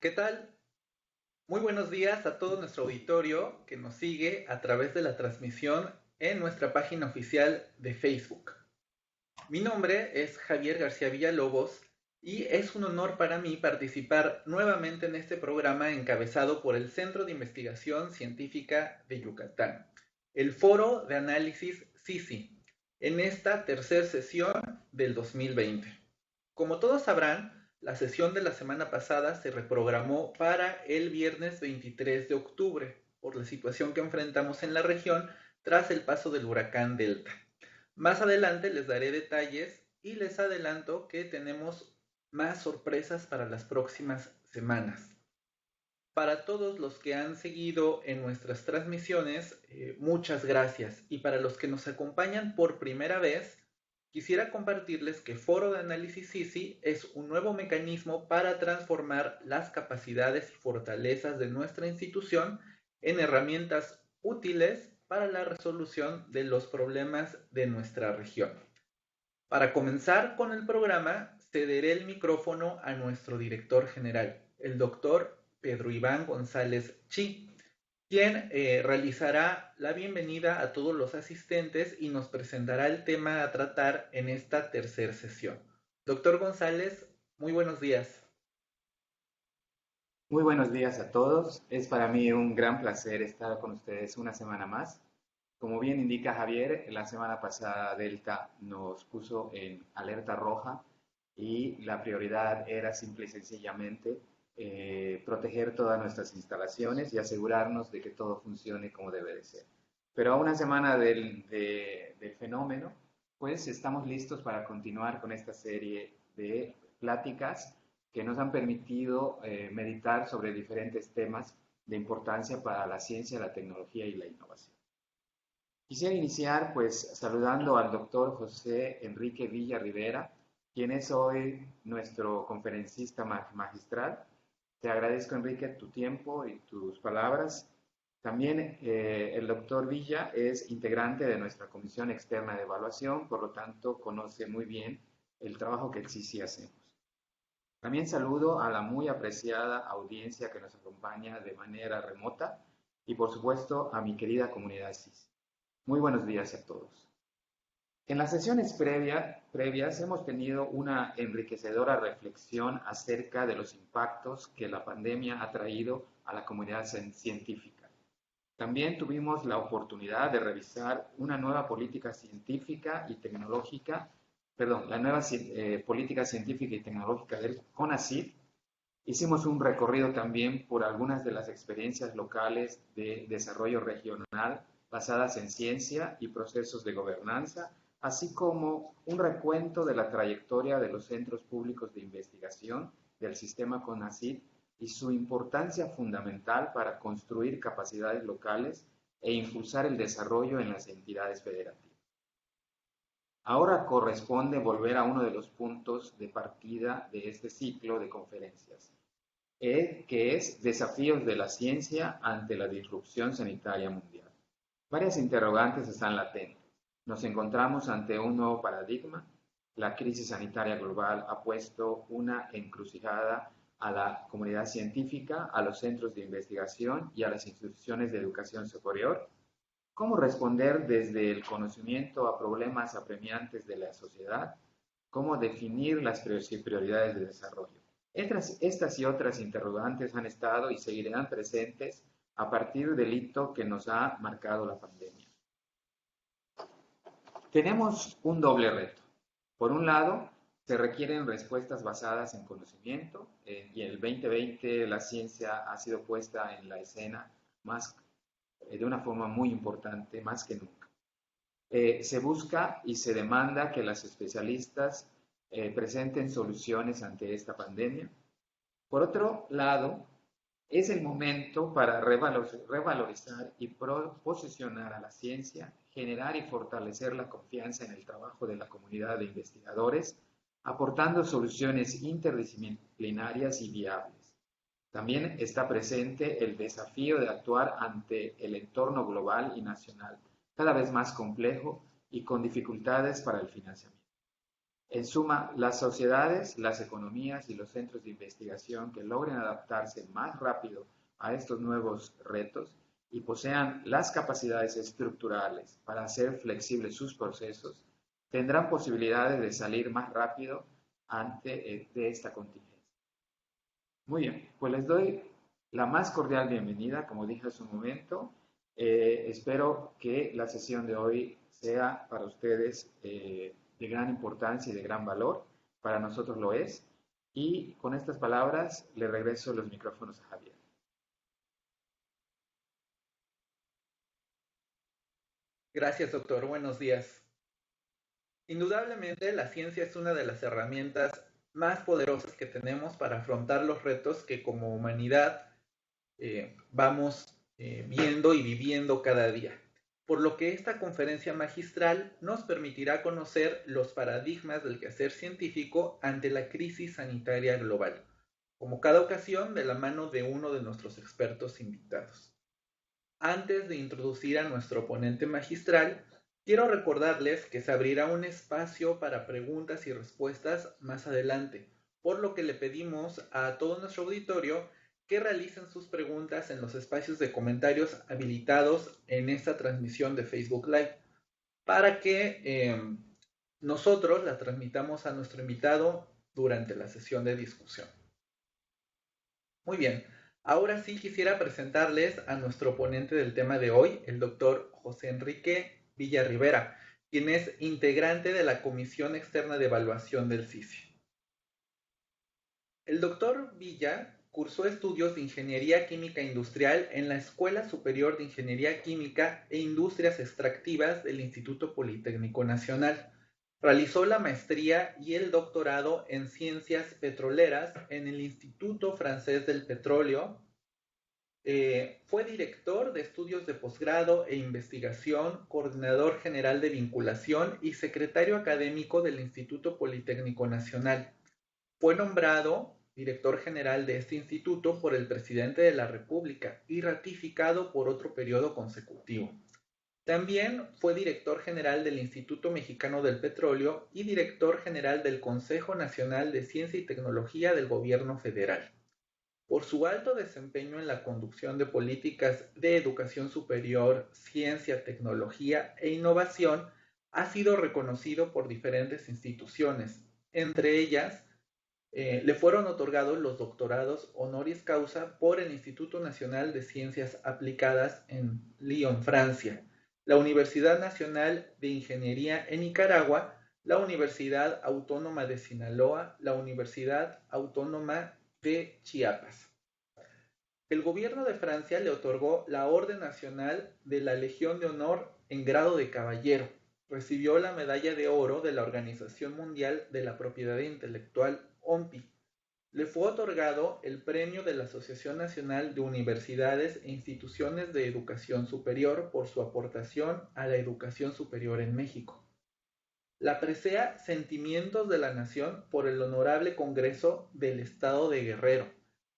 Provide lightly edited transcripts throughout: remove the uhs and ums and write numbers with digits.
¿Qué tal? Muy buenos días a todo nuestro auditorio que nos sigue a través de la transmisión en nuestra página oficial de Facebook. Mi nombre es Javier García Villalobos y es un honor para mí participar nuevamente en este programa encabezado por el Centro de Investigación Científica de Yucatán, el Foro de Análisis CICI, en esta tercera sesión del 2020. Como todos sabrán, la sesión de la semana pasada se reprogramó para el viernes 23 de octubre por la situación que enfrentamos en la región tras el paso del huracán Delta. Más adelante les daré detalles y les adelanto que tenemos más sorpresas para las próximas semanas. Para todos los que han seguido en nuestras transmisiones, muchas gracias. Y para los que nos acompañan por primera vez, quisiera compartirles que Foro de Análisis SISI es un nuevo mecanismo para transformar las capacidades y fortalezas de nuestra institución en herramientas útiles para la resolución de los problemas de nuestra región. Para comenzar con el programa, cederé el micrófono a nuestro director general, el doctor Pedro Iván González Chi, quien realizará la bienvenida a todos los asistentes y nos presentará el tema a tratar en esta tercera sesión. Doctor González, muy buenos días. Muy buenos días a todos. Es para mí un gran placer estar con ustedes una semana más. Como bien indica Javier, la semana pasada Delta nos puso en alerta roja y la prioridad era simple y sencillamente proteger todas nuestras instalaciones y asegurarnos de que todo funcione como debe de ser. Pero a una semana del fenómeno, pues estamos listos para continuar con esta serie de pláticas que nos han permitido meditar sobre diferentes temas de importancia para la ciencia, la tecnología y la innovación. Quisiera iniciar pues saludando al doctor José Enrique Villa Rivera, quien es hoy nuestro conferencista magistral. Te agradezco, Enrique, tu tiempo y tus palabras. También el doctor Villa es integrante de nuestra Comisión Externa de Evaluación, por lo tanto conoce muy bien el trabajo que sí hacemos. También saludo a la muy apreciada audiencia que nos acompaña de manera remota y por supuesto a mi querida comunidad CIS. Muy buenos días a todos. En las sesiones previas hemos tenido una enriquecedora reflexión acerca de los impactos que la pandemia ha traído a la comunidad científica. También tuvimos la oportunidad de revisar una nueva política científica y tecnológica, la nueva política científica y tecnológica del CONACYT. Hicimos un recorrido también por algunas de las experiencias locales de desarrollo regional basadas en ciencia y procesos de gobernanza, así como un recuento de la trayectoria de los centros públicos de investigación del sistema CONACYT y su importancia fundamental para construir capacidades locales e impulsar el desarrollo en las entidades federativas. Ahora corresponde volver a uno de los puntos de partida de este ciclo de conferencias, que es desafíos de la ciencia ante la disrupción sanitaria mundial. Varias interrogantes están latentes. Nos encontramos ante un nuevo paradigma. La crisis sanitaria global ha puesto una encrucijada a la comunidad científica, a los centros de investigación y a las instituciones de educación superior. ¿Cómo responder desde el conocimiento a problemas apremiantes de la sociedad? ¿Cómo definir las prioridades de desarrollo? Estas y otras interrogantes han estado y seguirán presentes a partir del hito que nos ha marcado la pandemia. Tenemos un doble reto. Por un lado, se requieren respuestas basadas en conocimiento y en el 2020 la ciencia ha sido puesta en la escena de una forma muy importante, más que nunca. Se busca y se demanda que las especialistas presenten soluciones ante esta pandemia. Por otro lado, es el momento para revalorizar y posicionar a la ciencia, generar y fortalecer la confianza en el trabajo de la comunidad de investigadores, aportando soluciones interdisciplinarias y viables. También está presente el desafío de actuar ante el entorno global y nacional, cada vez más complejo y con dificultades para el financiamiento. En suma, las sociedades, las economías y los centros de investigación que logren adaptarse más rápido a estos nuevos retos y posean las capacidades estructurales para hacer flexibles sus procesos, tendrán posibilidades de salir más rápido de esta contingencia. Muy bien, pues les doy la más cordial bienvenida, como dije hace un momento. Espero que la sesión de hoy sea para ustedes de gran importancia y de gran valor. Para nosotros lo es. Y con estas palabras le regreso los micrófonos a Javier. Gracias, doctor. Buenos días. Indudablemente, la ciencia es una de las herramientas más poderosas que tenemos para afrontar los retos que como humanidad vamos viendo y viviendo cada día. Por lo que esta conferencia magistral nos permitirá conocer los paradigmas del quehacer científico ante la crisis sanitaria global, como cada ocasión de la mano de uno de nuestros expertos invitados. Antes de introducir a nuestro ponente magistral, quiero recordarles que se abrirá un espacio para preguntas y respuestas más adelante, por lo que le pedimos a todo nuestro auditorio que realicen sus preguntas en los espacios de comentarios habilitados en esta transmisión de Facebook Live, para que nosotros la transmitamos a nuestro invitado durante la sesión de discusión. Muy bien, ahora sí quisiera presentarles a nuestro ponente del tema de hoy, el doctor José Enrique Villarribera, quien es integrante de la Comisión Externa de Evaluación del CICI. El doctor Villa cursó estudios de Ingeniería Química Industrial en la Escuela Superior de Ingeniería Química e Industrias Extractivas del Instituto Politécnico Nacional. Realizó la maestría y el doctorado en Ciencias Petroleras en el Instituto Francés del Petróleo. Fue director de estudios de posgrado e investigación, coordinador general de vinculación y secretario académico del Instituto Politécnico Nacional. Fue nombrado director general de este instituto por el presidente de la República y ratificado por otro periodo consecutivo. También fue director general del Instituto Mexicano del Petróleo y director general del Consejo Nacional de Ciencia y Tecnología del Gobierno Federal. Por su alto desempeño en la conducción de políticas de educación superior, ciencia, tecnología e innovación, ha sido reconocido por diferentes instituciones. Entre ellas, le fueron otorgados los doctorados honoris causa por el Instituto Nacional de Ciencias Aplicadas en Lyon, Francia, la Universidad Nacional de Ingeniería en Nicaragua, la Universidad Autónoma de Sinaloa, la Universidad Autónoma de Chiapas. El gobierno de Francia le otorgó la Orden Nacional de la Legión de Honor en grado de caballero. Recibió la medalla de oro de la Organización Mundial de la Propiedad Intelectual, OMPI. Le fue otorgado el premio de la Asociación Nacional de Universidades e Instituciones de Educación Superior por su aportación a la educación superior en México. La presea Sentimientos de la Nación por el Honorable Congreso del Estado de Guerrero.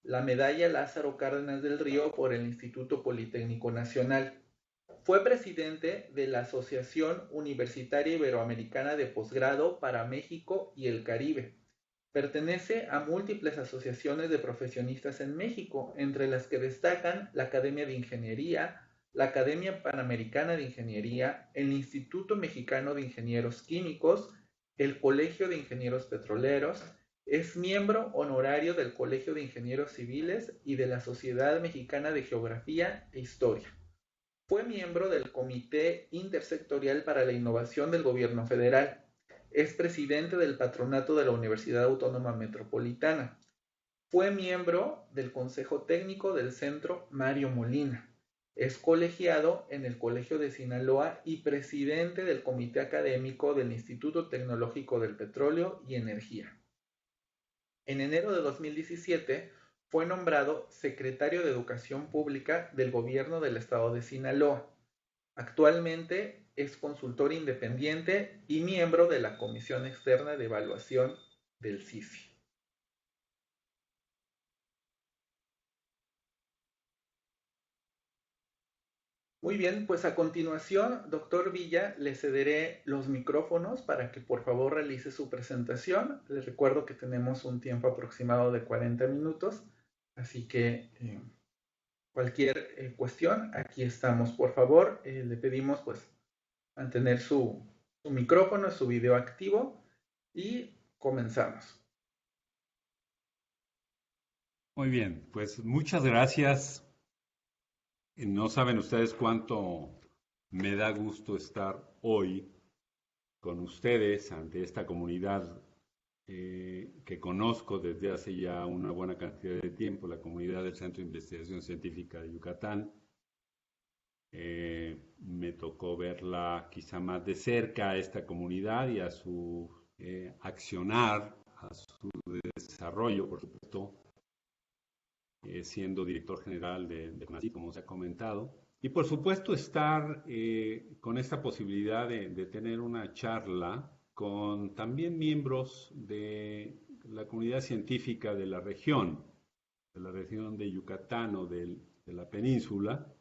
La medalla Lázaro Cárdenas del Río por el Instituto Politécnico Nacional. Fue presidente de la Asociación Universitaria Iberoamericana de Posgrado para México y el Caribe. Pertenece a múltiples asociaciones de profesionistas en México, entre las que destacan la Academia de Ingeniería, la Academia Panamericana de Ingeniería, el Instituto Mexicano de Ingenieros Químicos, el Colegio de Ingenieros Petroleros, es miembro honorario del Colegio de Ingenieros Civiles y de la Sociedad Mexicana de Geografía e Historia. Fue miembro del Comité Intersectorial para la Innovación del Gobierno Federal. Es presidente del patronato de la Universidad Autónoma Metropolitana. Fue miembro del Consejo Técnico del Centro Mario Molina. Es colegiado en el Colegio de Sinaloa y presidente del Comité Académico del Instituto Tecnológico del Petróleo y Energía. En enero de 2017 fue nombrado secretario de Educación Pública del Gobierno del Estado de Sinaloa. Actualmente es consultor independiente y miembro de la Comisión Externa de Evaluación del CICI. Muy bien, pues a continuación, doctor Villa, le cederé los micrófonos para que por favor realice su presentación. Les recuerdo que tenemos un tiempo aproximado de 40 minutos, así que cualquier cuestión, aquí estamos. Por favor, le pedimos pues mantener su micrófono, su video activo y comenzamos. Muy bien, pues muchas gracias. No saben ustedes cuánto me da gusto estar hoy con ustedes ante esta comunidad que conozco desde hace ya una buena cantidad de tiempo, la comunidad del Centro de Investigación Científica de Yucatán. Me tocó verla quizá más de cerca a esta comunidad y a su accionar, a su desarrollo, por supuesto, siendo director general de CONACYT, como se ha comentado. Y por supuesto estar con esta posibilidad de tener una charla con también miembros de la comunidad científica de la región de Yucatán o de la península.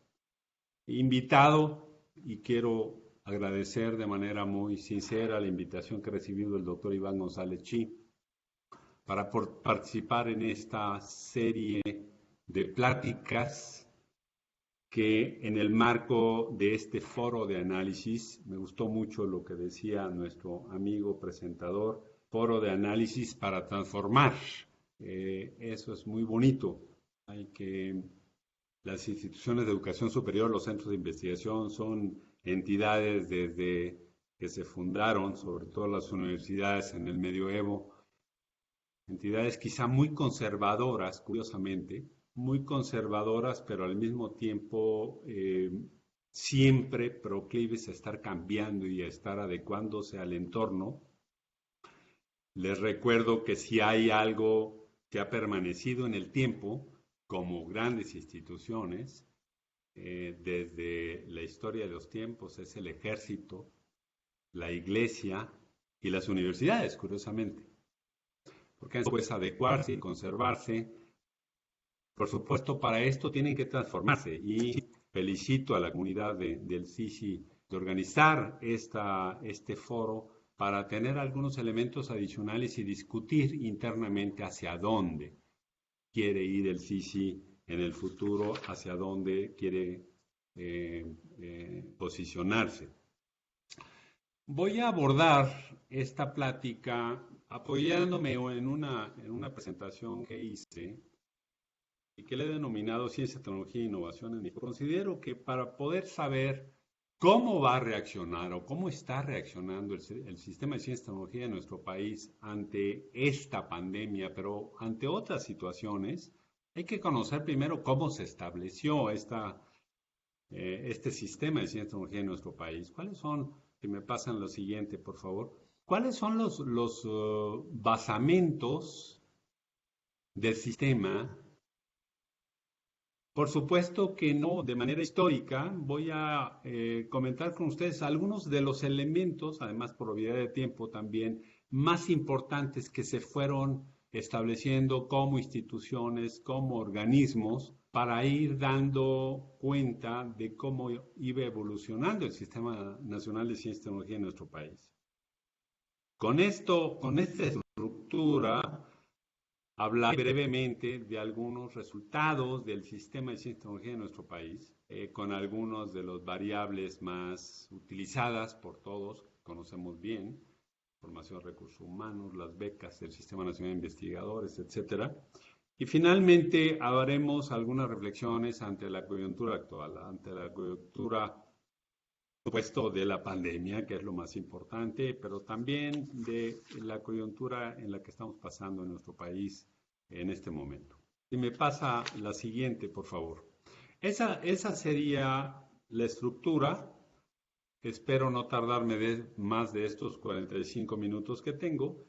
Invitado, y quiero agradecer de manera muy sincera la invitación que ha recibido el doctor Iván González Chi para participar en esta serie de pláticas que en el marco de este foro de análisis, me gustó mucho lo que decía nuestro amigo presentador, foro de análisis para transformar. Eso es muy bonito. Las instituciones de educación superior, los centros de investigación son entidades desde que se fundaron, sobre todo las universidades en el medioevo, entidades quizá muy conservadoras, curiosamente, muy conservadoras, pero al mismo tiempo siempre proclives a estar cambiando y a estar adecuándose al entorno. Les recuerdo que si hay algo que ha permanecido en el tiempo, como grandes instituciones, desde la historia de los tiempos, es el ejército, la iglesia y las universidades, curiosamente. Porque después adecuarse y conservarse. Por supuesto, para esto tienen que transformarse y felicito a la comunidad del CICI de organizar este foro para tener algunos elementos adicionales y discutir internamente hacia dónde quiere ir el CICI en el futuro, hacia dónde quiere posicionarse. Voy a abordar esta plática apoyándome en una presentación que hice y que le he denominado Ciencia, Tecnología e Innovación en México. Considero que para poder saber cómo va a reaccionar o cómo está reaccionando el sistema de ciencia y tecnología en nuestro país ante esta pandemia, pero ante otras situaciones, hay que conocer primero cómo se estableció este sistema de ciencia y tecnología en nuestro país. ¿Cuáles son? Si me pasan lo siguiente, por favor. ¿Cuáles son los basamentos del sistema? Por supuesto que no, de manera histórica, voy a comentar con ustedes algunos de los elementos, además por obviedad de tiempo también, más importantes que se fueron estableciendo como instituciones, como organismos, para ir dando cuenta de cómo iba evolucionando el Sistema Nacional de Ciencia y Tecnología en nuestro país. Con esta estructura, hablar brevemente de algunos resultados del sistema de ciencia y tecnología de nuestro país, con algunos de las variables más utilizadas por todos, conocemos bien, formación de recursos humanos, las becas del Sistema Nacional de Investigadores, etcétera. Y finalmente haremos algunas reflexiones ante la coyuntura actual, ante la coyuntura supuesto de la pandemia, que es lo más importante, pero también de la coyuntura en la que estamos pasando en nuestro país en este momento. Si me pasa la siguiente, por favor. Esa sería la estructura. Espero no tardarme más de estos 45 minutos que tengo.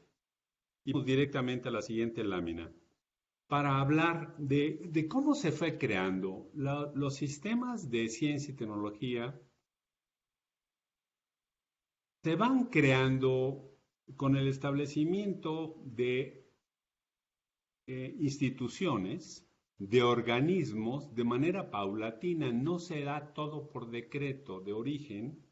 Y vamos directamente a la siguiente lámina para hablar de cómo se fue creando los sistemas de ciencia y tecnología. Se van creando con el establecimiento de instituciones de organismos de manera paulatina. No se da todo por decreto de origen,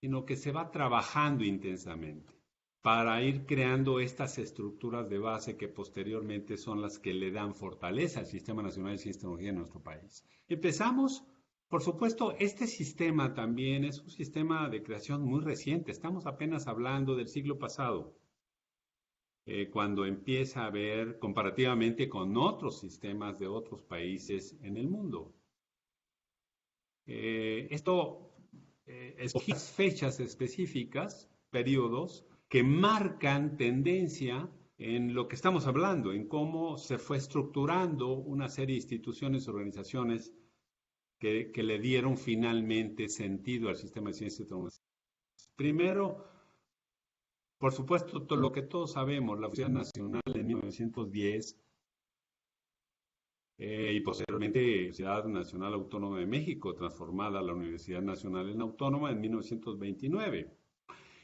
sino que se va trabajando intensamente para ir creando estas estructuras de base que posteriormente son las que le dan fortaleza al Sistema Nacional de Ciencia y Tecnología en nuestro país. Empezamos, por supuesto, este sistema también es un sistema de creación muy reciente. Estamos apenas hablando del siglo pasado, cuando empieza a haber comparativamente con otros sistemas de otros países en el mundo. Esto escogí fechas específicas, periodos, que marcan tendencia en lo que estamos hablando, en cómo se fue estructurando una serie de instituciones, organizaciones que le dieron finalmente sentido al sistema de ciencia y tecnología. Primero, por supuesto, todo lo que todos sabemos, la Universidad Nacional en 1910 y posteriormente la Universidad Nacional Autónoma de México, transformada la Universidad Nacional en Autónoma en 1929.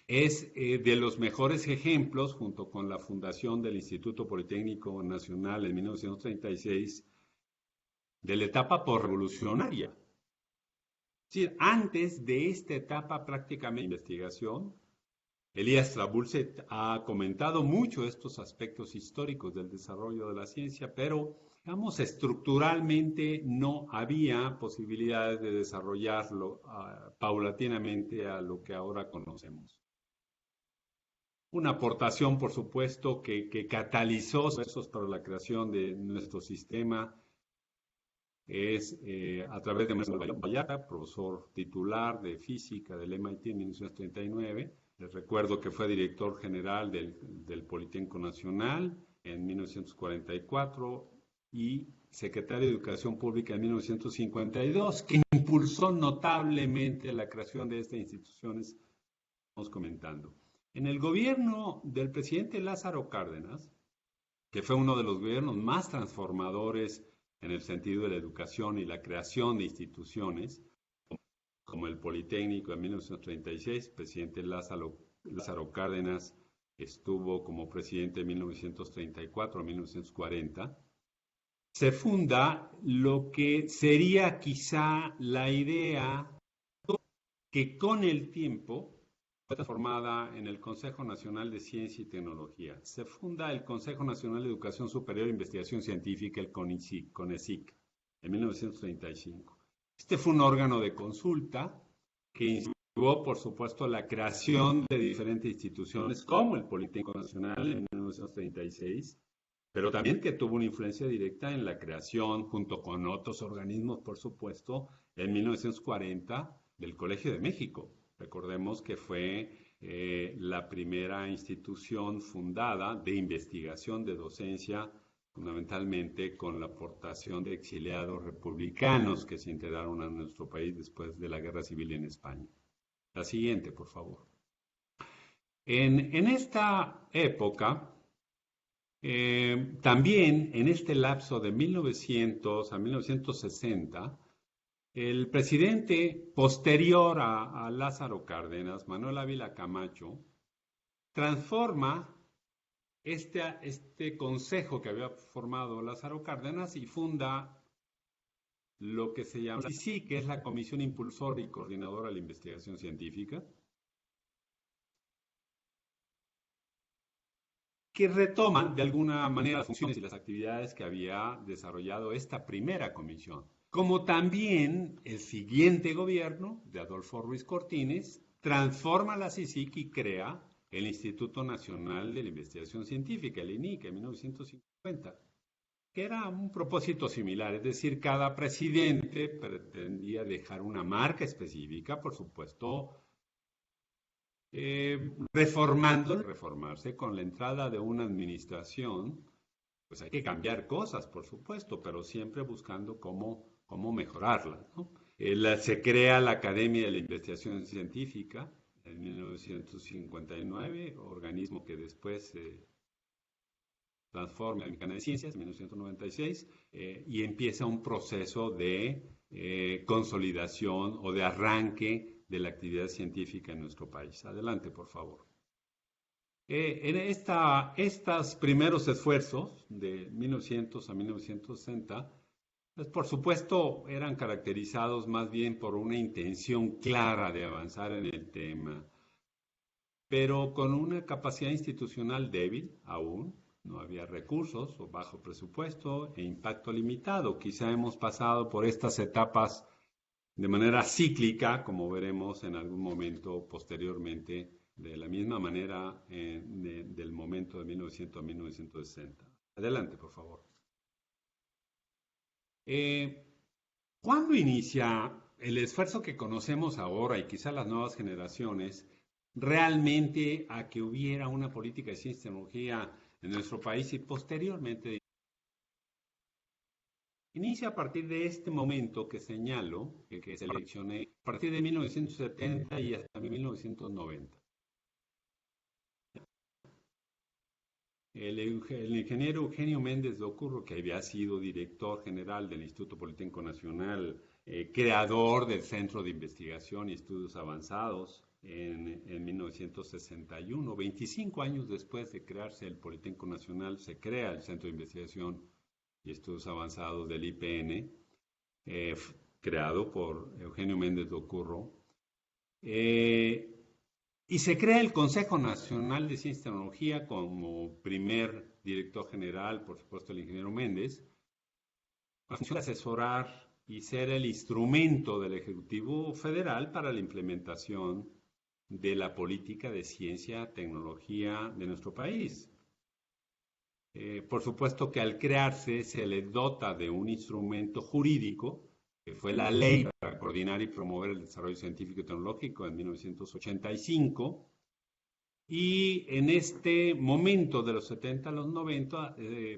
Es de los mejores ejemplos, junto con la fundación del Instituto Politécnico Nacional en 1936, de la etapa posrevolucionaria. Es decir, antes de esta etapa prácticamente de investigación, Elías Trabulsi ha comentado mucho estos aspectos históricos del desarrollo de la ciencia, pero, digamos, estructuralmente no había posibilidades de desarrollarlo paulatinamente a lo que ahora conocemos. Una aportación, por supuesto, que catalizó esfuerzos para la creación de nuestro sistema es a través de Manuel Vallarta, profesor titular de física del MIT en 1939. Les recuerdo que fue director general del Politécnico Nacional en 1944 y secretario de Educación Pública en 1952, que impulsó notablemente la creación de estas instituciones que estamos comentando. En el gobierno del presidente Lázaro Cárdenas, que fue uno de los gobiernos más transformadores en el sentido de la educación y la creación de instituciones, como el Politécnico en 1936, presidente Lázaro Cárdenas estuvo como presidente de 1934 a 1940, se funda lo que sería quizá la idea que con el tiempo fue transformada en el Consejo Nacional de Ciencia y Tecnología. Se funda el Consejo Nacional de Educación Superior e Investigación Científica, el CONECYT, en 1935. Este fue un órgano de consulta que inspiró, por supuesto, la creación de diferentes instituciones, como el Politécnico Nacional en 1936, pero también que tuvo una influencia directa en la creación, junto con otros organismos, por supuesto, en 1940, del Colegio de México. Recordemos que fue la primera institución fundada de investigación, de docencia, fundamentalmente con la aportación de exiliados republicanos que se integraron a nuestro país después de la Guerra Civil en España. La siguiente, por favor. En esta época, también en este lapso de 1900 a 1960, el presidente posterior a Lázaro Cárdenas, Manuel Ávila Camacho, transforma este consejo que había formado Lázaro Cárdenas y funda lo que se llama CICI, que es la Comisión Impulsora y Coordinadora de la Investigación Científica, que retoma de alguna manera las funciones y las actividades que había desarrollado esta primera comisión. Como también el siguiente gobierno de Adolfo Ruiz Cortines transforma la CICIC y crea el Instituto Nacional de la Investigación Científica, el INIC, en 1950, que era un propósito similar, es decir, cada presidente pretendía dejar una marca específica, por supuesto, reformarse con la entrada de una administración, pues hay que cambiar cosas, por supuesto, pero siempre buscando cómo mejorarlas, ¿no? Se crea la Academia de la Investigación Científica en 1959, organismo que después se transforma en Mexicana de Ciencias en 1996 y empieza un proceso de consolidación o de arranque de la actividad científica en nuestro país. Adelante, por favor. Estos primeros esfuerzos de 1900 a 1960, pues por supuesto eran caracterizados más bien por una intención clara de avanzar en el tema, pero con una capacidad institucional débil aún. No había recursos o bajo presupuesto e impacto limitado. Quizá hemos pasado por estas etapas de manera cíclica, como veremos en algún momento posteriormente, de la misma manera del momento de 1900 a 1960. Adelante, por favor. ¿Cuándo inicia el esfuerzo que conocemos ahora y quizá las nuevas generaciones realmente a que hubiera una política de ciencia y tecnología en nuestro país y posteriormente? Inicia a partir de este momento que señalo, que seleccioné, a partir de 1970 y hasta 1990. El ingeniero Eugenio Méndez de Ocurro, que había sido director general del Instituto Politécnico Nacional, creador del Centro de Investigación y Estudios Avanzados en 1961, 25 años después de crearse el Politécnico Nacional, se crea el Centro de Investigación y Estudios Avanzados del IPN, creado por Eugenio Méndez de Ocurro. Y se crea el Consejo Nacional de Ciencia y Tecnología como primer director general, por supuesto, el ingeniero Méndez, con la función de asesorar y ser el instrumento del Ejecutivo Federal para la implementación de la política de ciencia y tecnología de nuestro país. Por supuesto que al crearse se le dota de un instrumento jurídico, que fue la ley para coordinar y promover el desarrollo científico y tecnológico en 1985, y en este momento de los 70 a los 90,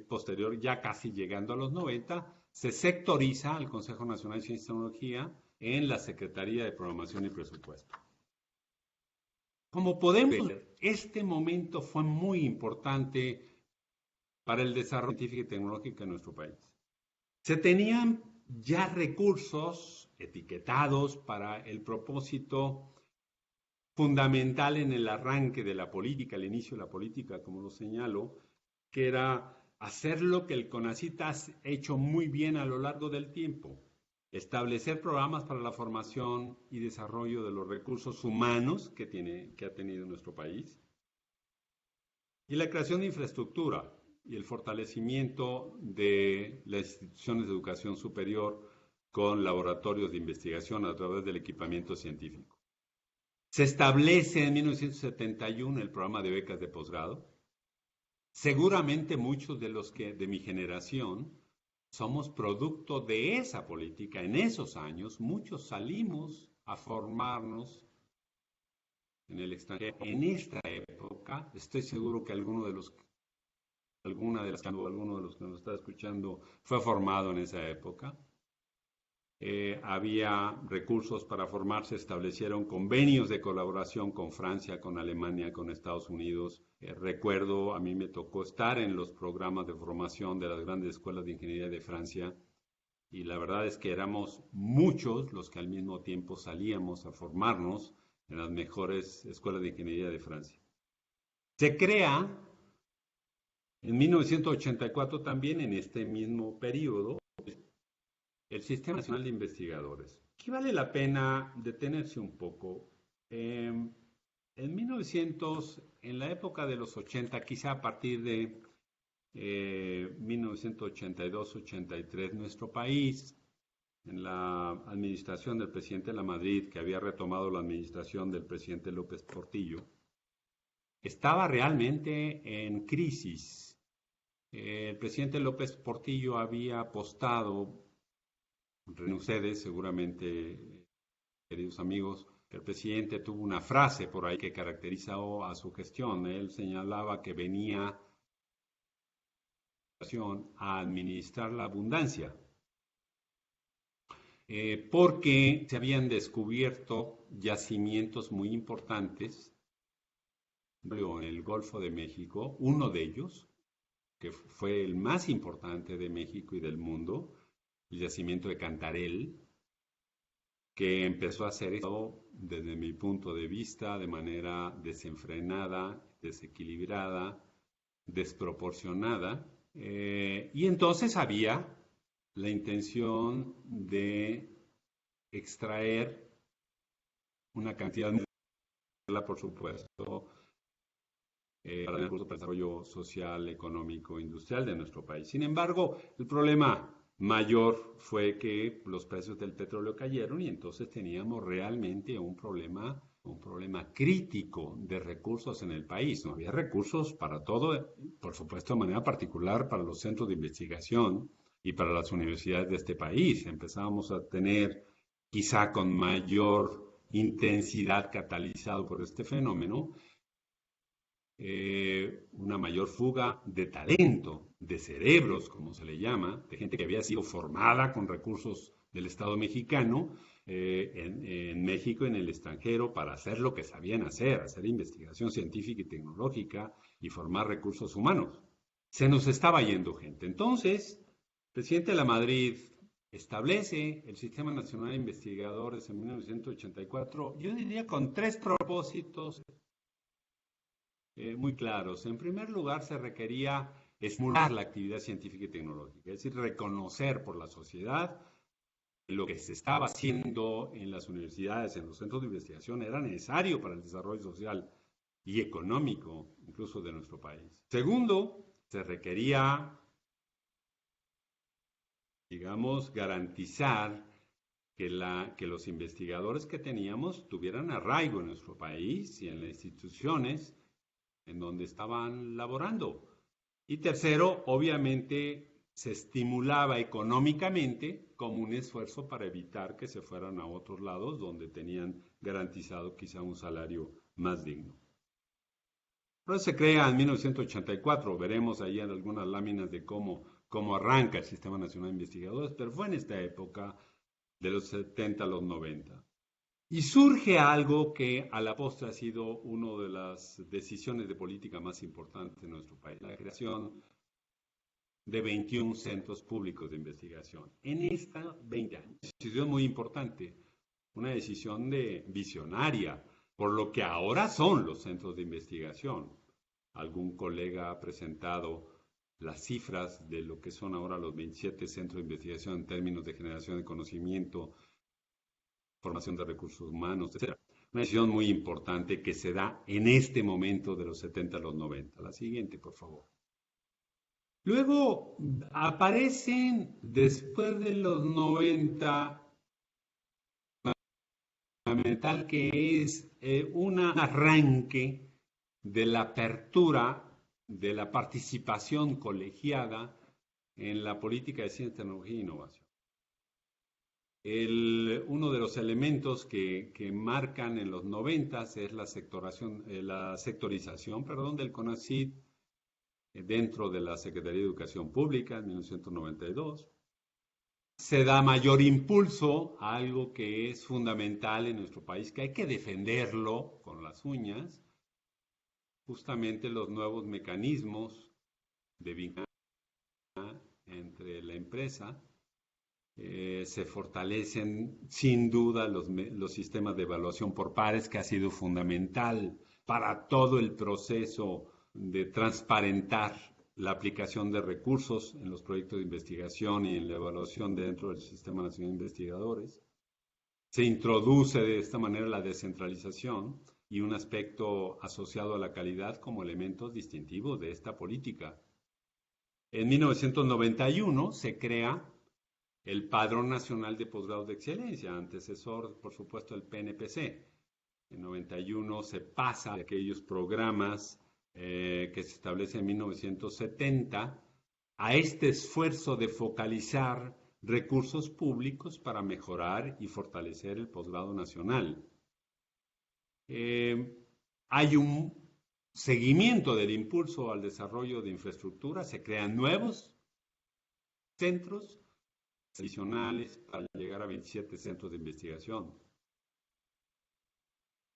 posterior ya casi llegando a los 90, se sectoriza al Consejo Nacional de Ciencia y Tecnología en la Secretaría de Programación y Presupuesto. Como podemos ver, este momento fue muy importante para el desarrollo científico y tecnológico en nuestro país. Se tenían ya recursos etiquetados para el propósito fundamental en el arranque de la política, el inicio de la política, como lo señalo, que era hacer lo que el CONACYT ha hecho muy bien a lo largo del tiempo, establecer programas para la formación y desarrollo de los recursos humanos que ha tenido nuestro país, y la creación de infraestructura y el fortalecimiento de las instituciones de educación superior con laboratorios de investigación a través del equipamiento científico. Se establece en 1971 el programa de becas de posgrado. Seguramente muchos de los que de mi generación somos producto de esa política. En esos años muchos salimos a formarnos en el extranjero. En esta época, estoy seguro que alguno de los que nos está escuchando fue formado en esa época. Había recursos para formarse, establecieron convenios de colaboración con Francia, con Alemania, con Estados Unidos. Recuerdo, a mí me tocó estar en los programas de formación de las grandes escuelas de ingeniería de Francia, y la verdad es que éramos muchos los que al mismo tiempo salíamos a formarnos en las mejores escuelas de ingeniería de Francia. Se crea en 1984 también, en este mismo periodo, el Sistema Nacional de Investigadores. Aquí vale la pena detenerse un poco. En 1900, en la época de los 80, quizá a partir de 1982-83, nuestro país, en la administración del presidente Lamadrid, que había retomado la administración del presidente López Portillo, estaba realmente en crisis. El presidente López Portillo había apostado, ustedes seguramente, queridos amigos, que el presidente tuvo una frase por ahí que caracterizó a su gestión. Él señalaba que venía a administrar la abundancia, porque se habían descubierto yacimientos muy importantes en el Golfo de México, uno de ellos, que fue el más importante de México y del mundo, el yacimiento de Cantarell, que empezó a ser desde mi punto de vista, de manera desenfrenada, desequilibrada, desproporcionada. Y entonces había la intención de extraer una cantidad muy, por supuesto, para el desarrollo social, económico, industrial de nuestro país. Sin embargo, el problema mayor fue que los precios del petróleo cayeron y entonces teníamos realmente un problema crítico de recursos en el país. No había recursos para todo, por supuesto, de manera particular para los centros de investigación y para las universidades de este país. Empezábamos a tener, quizá con mayor intensidad catalizado por este fenómeno, una mayor fuga de talento, de cerebros, como se le llama, de gente que había sido formada con recursos del Estado mexicano en México y en el extranjero para hacer lo que sabían hacer investigación científica y tecnológica y formar recursos humanos. Se nos estaba yendo gente. Entonces, el presidente de la Madrid establece el Sistema Nacional de Investigadores en 1984, yo diría con 3 propósitos muy claros. En primer lugar, se requería estimular la actividad científica y tecnológica, es decir, reconocer por la sociedad que lo que se estaba haciendo en las universidades, en los centros de investigación, era necesario para el desarrollo social y económico, incluso de nuestro país. Segundo, se requería, digamos, garantizar que los investigadores que teníamos tuvieran arraigo en nuestro país y en las instituciones en donde estaban laborando. Y tercero, obviamente, se estimulaba económicamente como un esfuerzo para evitar que se fueran a otros lados donde tenían garantizado quizá un salario más digno. Entonces se crea en 1984, veremos ahí en algunas láminas de cómo arranca el Sistema Nacional de Investigadores, pero fue en esta época de los 70 a los 90. Y surge algo que a la postre ha sido una de las decisiones de política más importantes en nuestro país, la creación de 21 centros públicos de investigación. En esta 20 años, una decisión muy importante, una decisión visionaria, por lo que ahora son los centros de investigación. Algún colega ha presentado las cifras de lo que son ahora los 27 centros de investigación en términos de generación de conocimiento, formación de recursos humanos, etc. Una decisión muy importante que se da en este momento de los 70 a los 90. La siguiente, por favor. Luego aparecen, después de los 90, fundamental que es un arranque de la apertura de la participación colegiada en la política de ciencia, tecnología e innovación. Uno de los elementos que marcan en los 90 es la sectorización del CONACYT dentro de la Secretaría de Educación Pública en 1992. Se da mayor impulso a algo que es fundamental en nuestro país, que hay que defenderlo con las uñas, justamente los nuevos mecanismos de vinculación entre la empresa. Se fortalecen sin duda los sistemas de evaluación por pares, que ha sido fundamental para todo el proceso de transparentar la aplicación de recursos en los proyectos de investigación y en la evaluación dentro del Sistema Nacional de Investigadores. Se introduce de esta manera la descentralización y un aspecto asociado a la calidad como elementos distintivos de esta política. En 1991 se crea el Padrón Nacional de Posgrados de Excelencia, antecesor, por supuesto, del PNPC. En 91 se pasa de aquellos programas que se establecen en 1970 a este esfuerzo de focalizar recursos públicos para mejorar y fortalecer el posgrado nacional. Hay un seguimiento del impulso al desarrollo de infraestructura, se crean nuevos centros adicionales para llegar a 27 centros de investigación.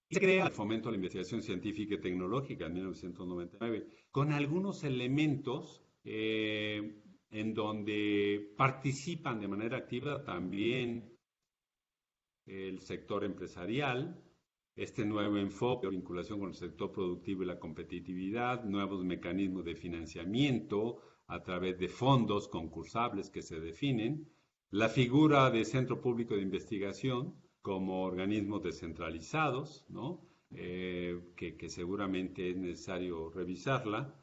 Se crea el Fomento a la Investigación Científica y Tecnológica en 1999, con algunos elementos en donde participan de manera activa también el sector empresarial, este nuevo enfoque, vinculación con el sector productivo y la competitividad, nuevos mecanismos de financiamiento a través de fondos concursables que se definen, la figura de Centro Público de Investigación como organismos descentralizados, ¿no? Que seguramente es necesario revisarla,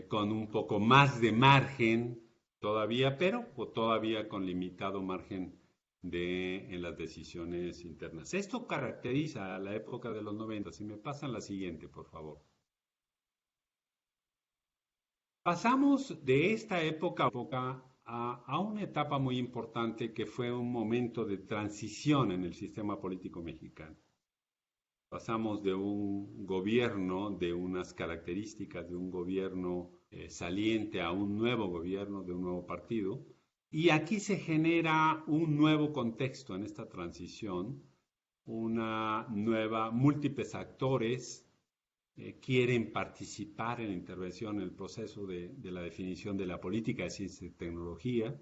con un poco más de margen todavía, pero todavía con limitado margen en las decisiones internas. Esto caracteriza a la época de los 90. Si me pasan la siguiente, por favor. Pasamos de esta época a una etapa muy importante que fue un momento de transición en el sistema político mexicano. Pasamos de un gobierno, de unas características de un gobierno saliente a un nuevo gobierno, de un nuevo partido. Y aquí se genera un nuevo contexto en esta transición, una nueva, múltiples actores quieren participar en la intervención en el proceso de la definición de la política de ciencia y tecnología,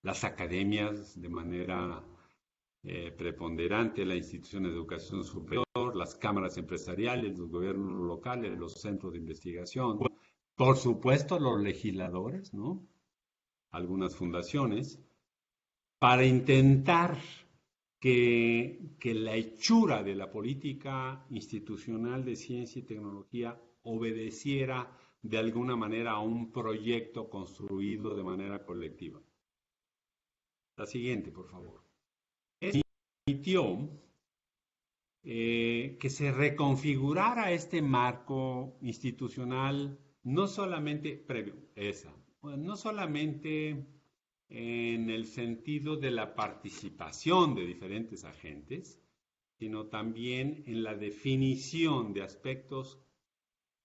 las academias de manera preponderante, la institución de educación superior, las cámaras empresariales, los gobiernos locales, los centros de investigación, por supuesto los legisladores, ¿no? Algunas fundaciones, para intentar que la hechura de la política institucional de ciencia y tecnología obedeciera de alguna manera a un proyecto construido de manera colectiva. La siguiente, por favor. Permitió que se reconfigurara este marco institucional, no solamente previo, no solamente en el sentido de la participación de diferentes agentes, sino también en la definición de aspectos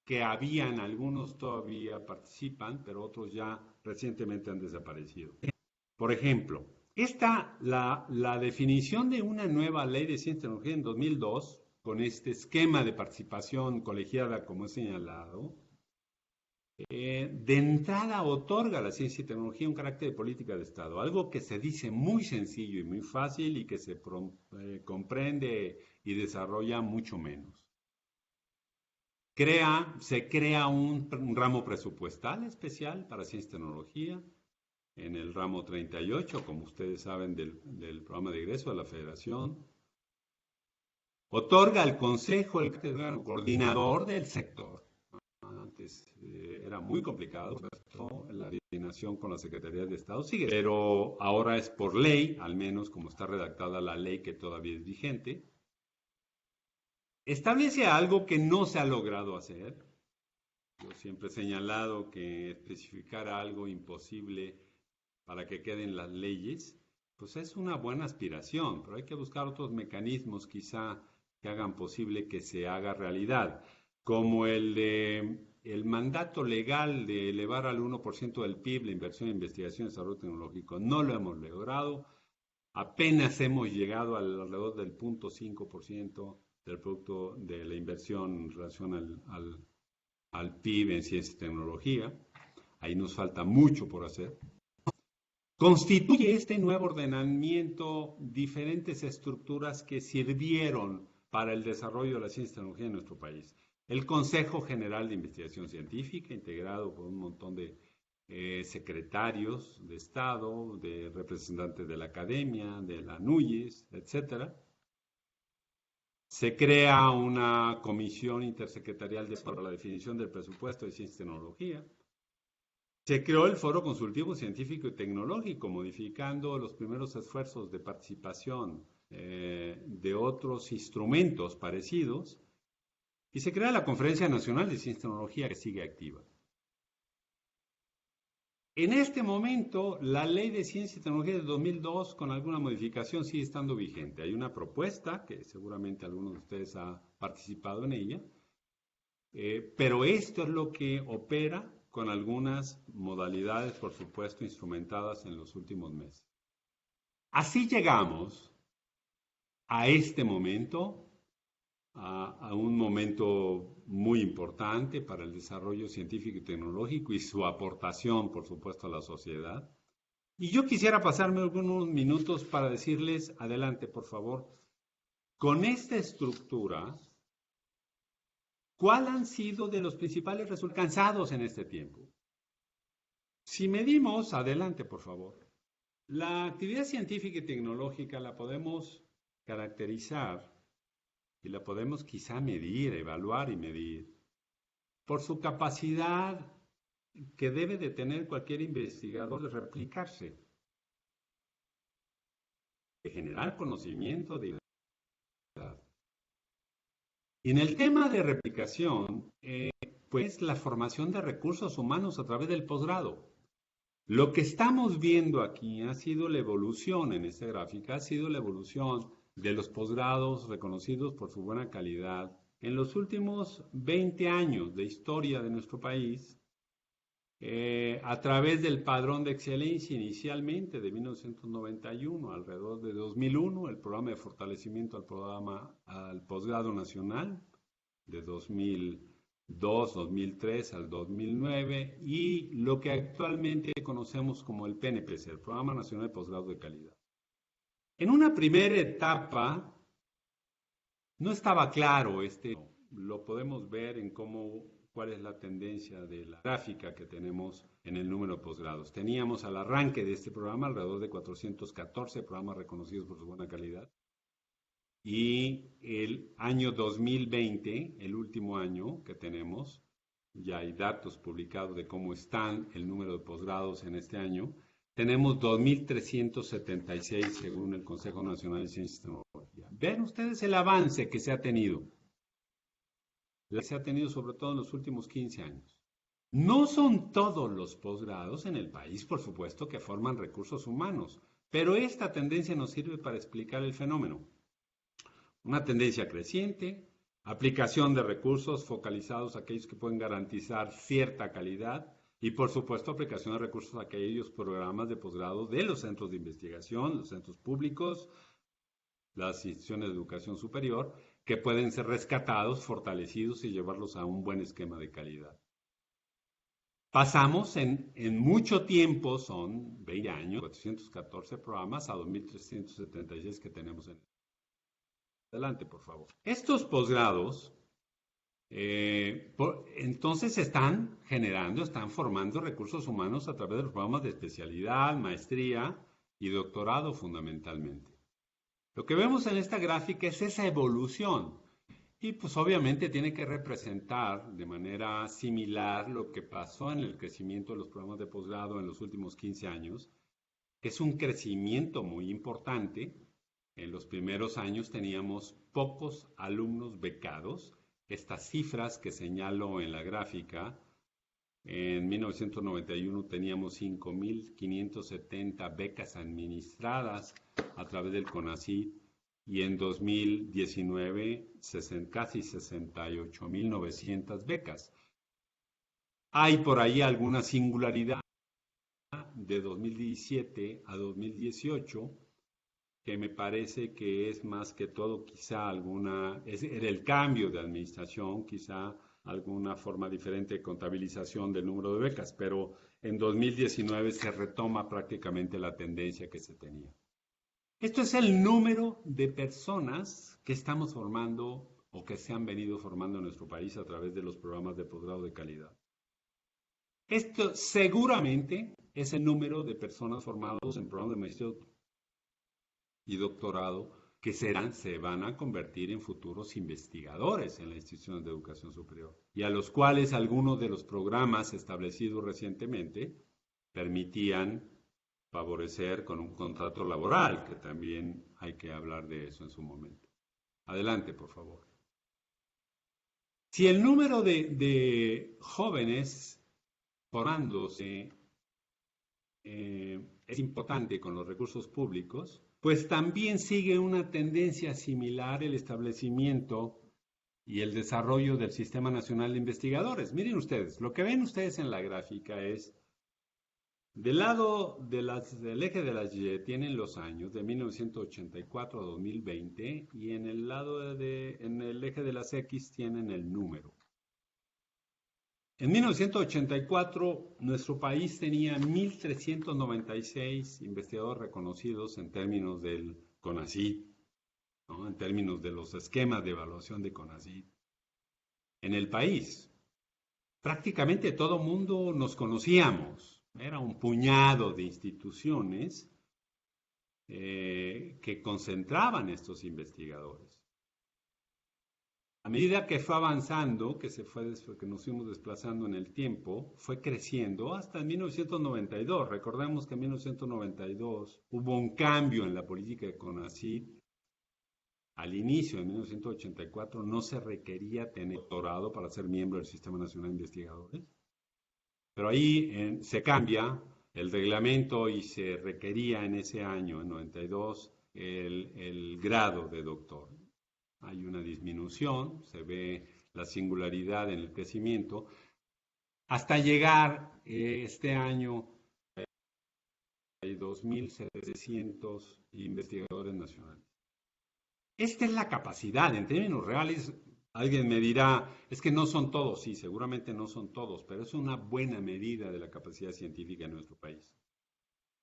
que habían, algunos todavía participan, pero otros ya recientemente han desaparecido. Por ejemplo, la definición de una nueva ley de ciencia y tecnología en 2002, con este esquema de participación colegiada, como he señalado, de entrada otorga a la ciencia y tecnología un carácter de política de Estado, algo que se dice muy sencillo y muy fácil y que se comprende y desarrolla mucho menos. Se crea un ramo presupuestal especial para ciencia y tecnología, en el ramo 38, como ustedes saben, del programa de egreso de la Federación. Otorga al Consejo el coordinador del sector. Antes era muy complicado la coordinación con las Secretarías de Estado, sigue, pero ahora es por ley, al menos como está redactada la ley que todavía es vigente. Establece algo que no se ha logrado hacer. Yo siempre he señalado que especificar algo imposible para que queden las leyes, pues es una buena aspiración, pero hay que buscar otros mecanismos quizá que hagan posible que se haga realidad, como el mandato legal de elevar al 1% del PIB la inversión en investigación y desarrollo tecnológico. No lo hemos logrado, apenas hemos llegado alrededor del 0.5% del producto de la inversión en relación al PIB en ciencia y tecnología. Ahí nos falta mucho por hacer. Constituye este nuevo ordenamiento diferentes estructuras que sirvieron para el desarrollo de la ciencia y tecnología en nuestro país. El Consejo General de Investigación Científica, integrado por un montón de secretarios de Estado, de representantes de la academia, de la NUYES, etc. Se crea una comisión intersecretarial para la definición del presupuesto de ciencia y tecnología. Se creó el Foro Consultivo Científico y Tecnológico, modificando los primeros esfuerzos de participación de otros instrumentos parecidos, y se crea la Conferencia Nacional de Ciencia y Tecnología, que sigue activa. En este momento, la Ley de Ciencia y Tecnología de 2002, con alguna modificación, sigue estando vigente. Hay una propuesta, que seguramente algunos de ustedes han participado en ella, pero esto es lo que opera, con algunas modalidades, por supuesto, instrumentadas en los últimos meses. Así llegamos a este momento, a un momento muy importante para el desarrollo científico y tecnológico y su aportación, por supuesto, a la sociedad. Y yo quisiera pasarme algunos minutos para decirles, adelante, por favor, con esta estructura, ¿cuáles han sido de los principales resultados alcanzados en este tiempo? Si medimos, adelante por favor, la actividad científica y tecnológica la podemos caracterizar y la podemos quizá medir, evaluar y medir por su capacidad que debe de tener cualquier investigador de replicarse, de generar conocimiento, de identidad. Y en el tema de replicación, pues la formación de recursos humanos a través del posgrado. Lo que estamos viendo aquí ha sido la evolución en esta gráfica, ha sido la evolución de los posgrados reconocidos por su buena calidad en los últimos 20 años de historia de nuestro país, a través del padrón de excelencia inicialmente de 1991, alrededor de 2001, el programa de fortalecimiento al posgrado nacional de 2002, 2003 al 2009 y lo que actualmente conocemos como el PNPC, el Programa Nacional de Posgrado de Calidad. En una primera etapa no estaba claro lo podemos ver en cuál es la tendencia de la gráfica que tenemos en el número de posgrados. Teníamos al arranque de este programa alrededor de 414 programas reconocidos por su buena calidad. Y el año 2020, el último año que tenemos, ya hay datos publicados de cómo están el número de posgrados en este año, tenemos 2.376 según el Consejo Nacional de Ciencias y Tecnología. Ven ustedes el avance que se ha tenido. Se ha tenido sobre todo en los últimos 15 años. No son todos los posgrados en el país, por supuesto, que forman recursos humanos, pero esta tendencia nos sirve para explicar el fenómeno. Una tendencia creciente, aplicación de recursos focalizados a aquellos que pueden garantizar cierta calidad y, por supuesto, aplicación de recursos a aquellos programas de posgrado de los centros de investigación, los centros públicos, las instituciones de educación superior, que pueden ser rescatados, fortalecidos y llevarlos a un buen esquema de calidad. Pasamos en mucho tiempo, son 20 años, 414 programas a 2.376 que tenemos en. Adelante, por favor. Estos posgrados, entonces están formando recursos humanos a través de los programas de especialidad, maestría y doctorado fundamentalmente. Lo que vemos en esta gráfica es esa evolución y pues obviamente tiene que representar de manera similar lo que pasó en el crecimiento de los programas de posgrado en los últimos 15 años, que es un crecimiento muy importante. En los primeros años teníamos pocos alumnos becados. Estas cifras que señalo en la gráfica, en 1991 teníamos 5.570 becas administradas a través del CONACYT y en 2019 casi 68.900 becas. Hay por ahí alguna singularidad de 2017 a 2018 que me parece que es más que todo quizá era el cambio de administración, quizá alguna forma diferente de contabilización del número de becas, pero en 2019 se retoma prácticamente la tendencia que se tenía. Esto es el número de personas que estamos formando o que se han venido formando en nuestro país a través de los programas de posgrado de calidad. Esto seguramente es el número de personas formadas en programas de maestría y doctorado que se van a convertir en futuros investigadores en las instituciones de educación superior y a los cuales algunos de los programas establecidos recientemente permitían favorecer con un contrato laboral, que también hay que hablar de eso en su momento. Adelante, por favor. Si el número de jóvenes formándose es importante con los recursos públicos, pues también sigue una tendencia similar el establecimiento y el desarrollo del Sistema Nacional de Investigadores. Miren ustedes, lo que ven ustedes en la gráfica es, del lado del eje de las Y tienen los años de 1984 a 2020 y en el eje de las X tienen el número. En 1984, nuestro país tenía 1.396 investigadores reconocidos en términos del CONACYT. ¿no? En términos de los esquemas de evaluación de CONACYT en el país. Prácticamente todo mundo nos conocíamos. Era un puñado de instituciones que concentraban estos investigadores. A medida que fue avanzando, que nos fuimos desplazando en el tiempo, fue creciendo hasta 1992. Recordemos que en 1992 hubo un cambio en la política de CONACYT. Al inicio, en 1984, no se requería tener doctorado para ser miembro del Sistema Nacional de Investigadores. Pero ahí se cambia el reglamento y se requería en ese año, en 92, el grado de doctor. Hay una disminución, se ve la singularidad en el crecimiento, hasta llegar este año hay 2.700 investigadores nacionales. Esta es la capacidad, en términos reales. Alguien me dirá, es que no son todos, sí, seguramente no son todos, pero es una buena medida de la capacidad científica en nuestro país.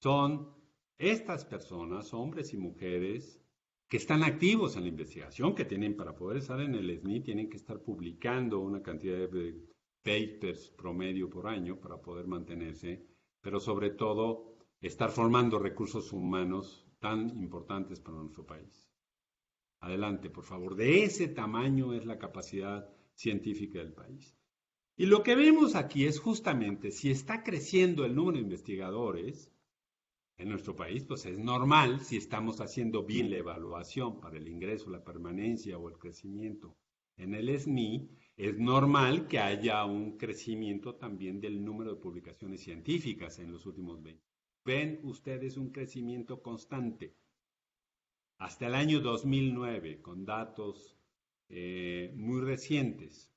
Son estas personas, hombres y mujeres, que están activos en la investigación, que tienen, para poder estar en el SNI, tienen que estar publicando una cantidad de papers promedio por año para poder mantenerse, pero sobre todo estar formando recursos humanos tan importantes para nuestro país. Adelante, por favor. De ese tamaño es la capacidad científica del país. Y lo que vemos aquí es justamente, si está creciendo el número de investigadores en nuestro país, pues es normal, si estamos haciendo bien la evaluación para el ingreso, la permanencia o el crecimiento en el SNI, es normal que haya un crecimiento también del número de publicaciones científicas en los últimos 20. Ven ustedes un crecimiento constante. Hasta el año 2009, con datos muy recientes.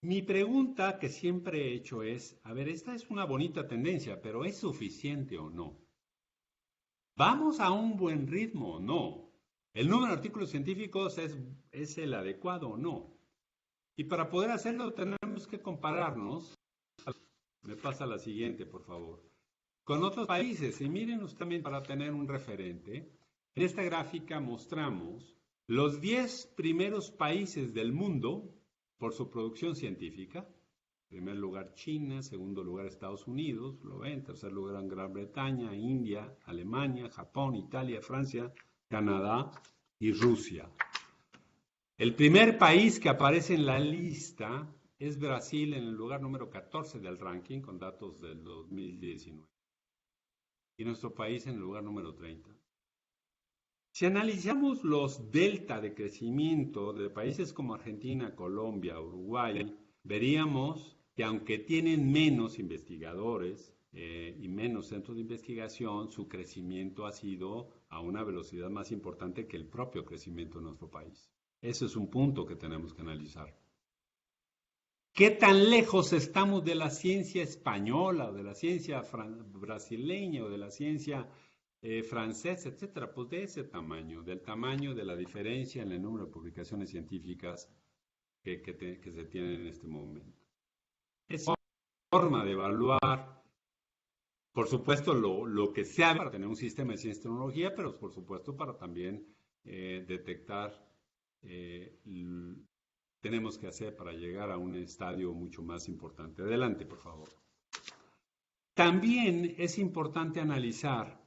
Mi pregunta que siempre he hecho es, a ver, esta es una bonita tendencia, pero ¿es suficiente o no? ¿Vamos a un buen ritmo o no? ¿El número de artículos científicos es el adecuado o no? Y para poder hacerlo tenemos que compararnos. Me pasa la siguiente, por favor. Con otros países, y miren también para tener un referente, en esta gráfica mostramos los 10 primeros países del mundo por su producción científica. En primer lugar China, segundo lugar Estados Unidos, lo ven, tercer lugar Gran Bretaña, India, Alemania, Japón, Italia, Francia, Canadá y Rusia. El primer país que aparece en la lista es Brasil en el lugar número 14 del ranking con datos del 2019. Y nuestro país en el lugar número 30. Si analizamos los delta de crecimiento de países como Argentina, Colombia, Uruguay, veríamos que aunque tienen menos investigadores y menos centros de investigación, su crecimiento ha sido a una velocidad más importante que el propio crecimiento de nuestro país. Ese es un punto que tenemos que analizar. ¿Qué tan lejos estamos de la ciencia española, o de la ciencia brasileña, o de la ciencia francesa, etcétera? Pues de ese tamaño, del tamaño de la diferencia en el número de publicaciones científicas que se tienen en este momento. Es una forma de evaluar, por supuesto, lo que se hace para tener un sistema de ciencia y tecnología, pero por supuesto para también detectar tenemos que hacer para llegar a un estadio mucho más importante. Adelante, por favor. También es importante analizar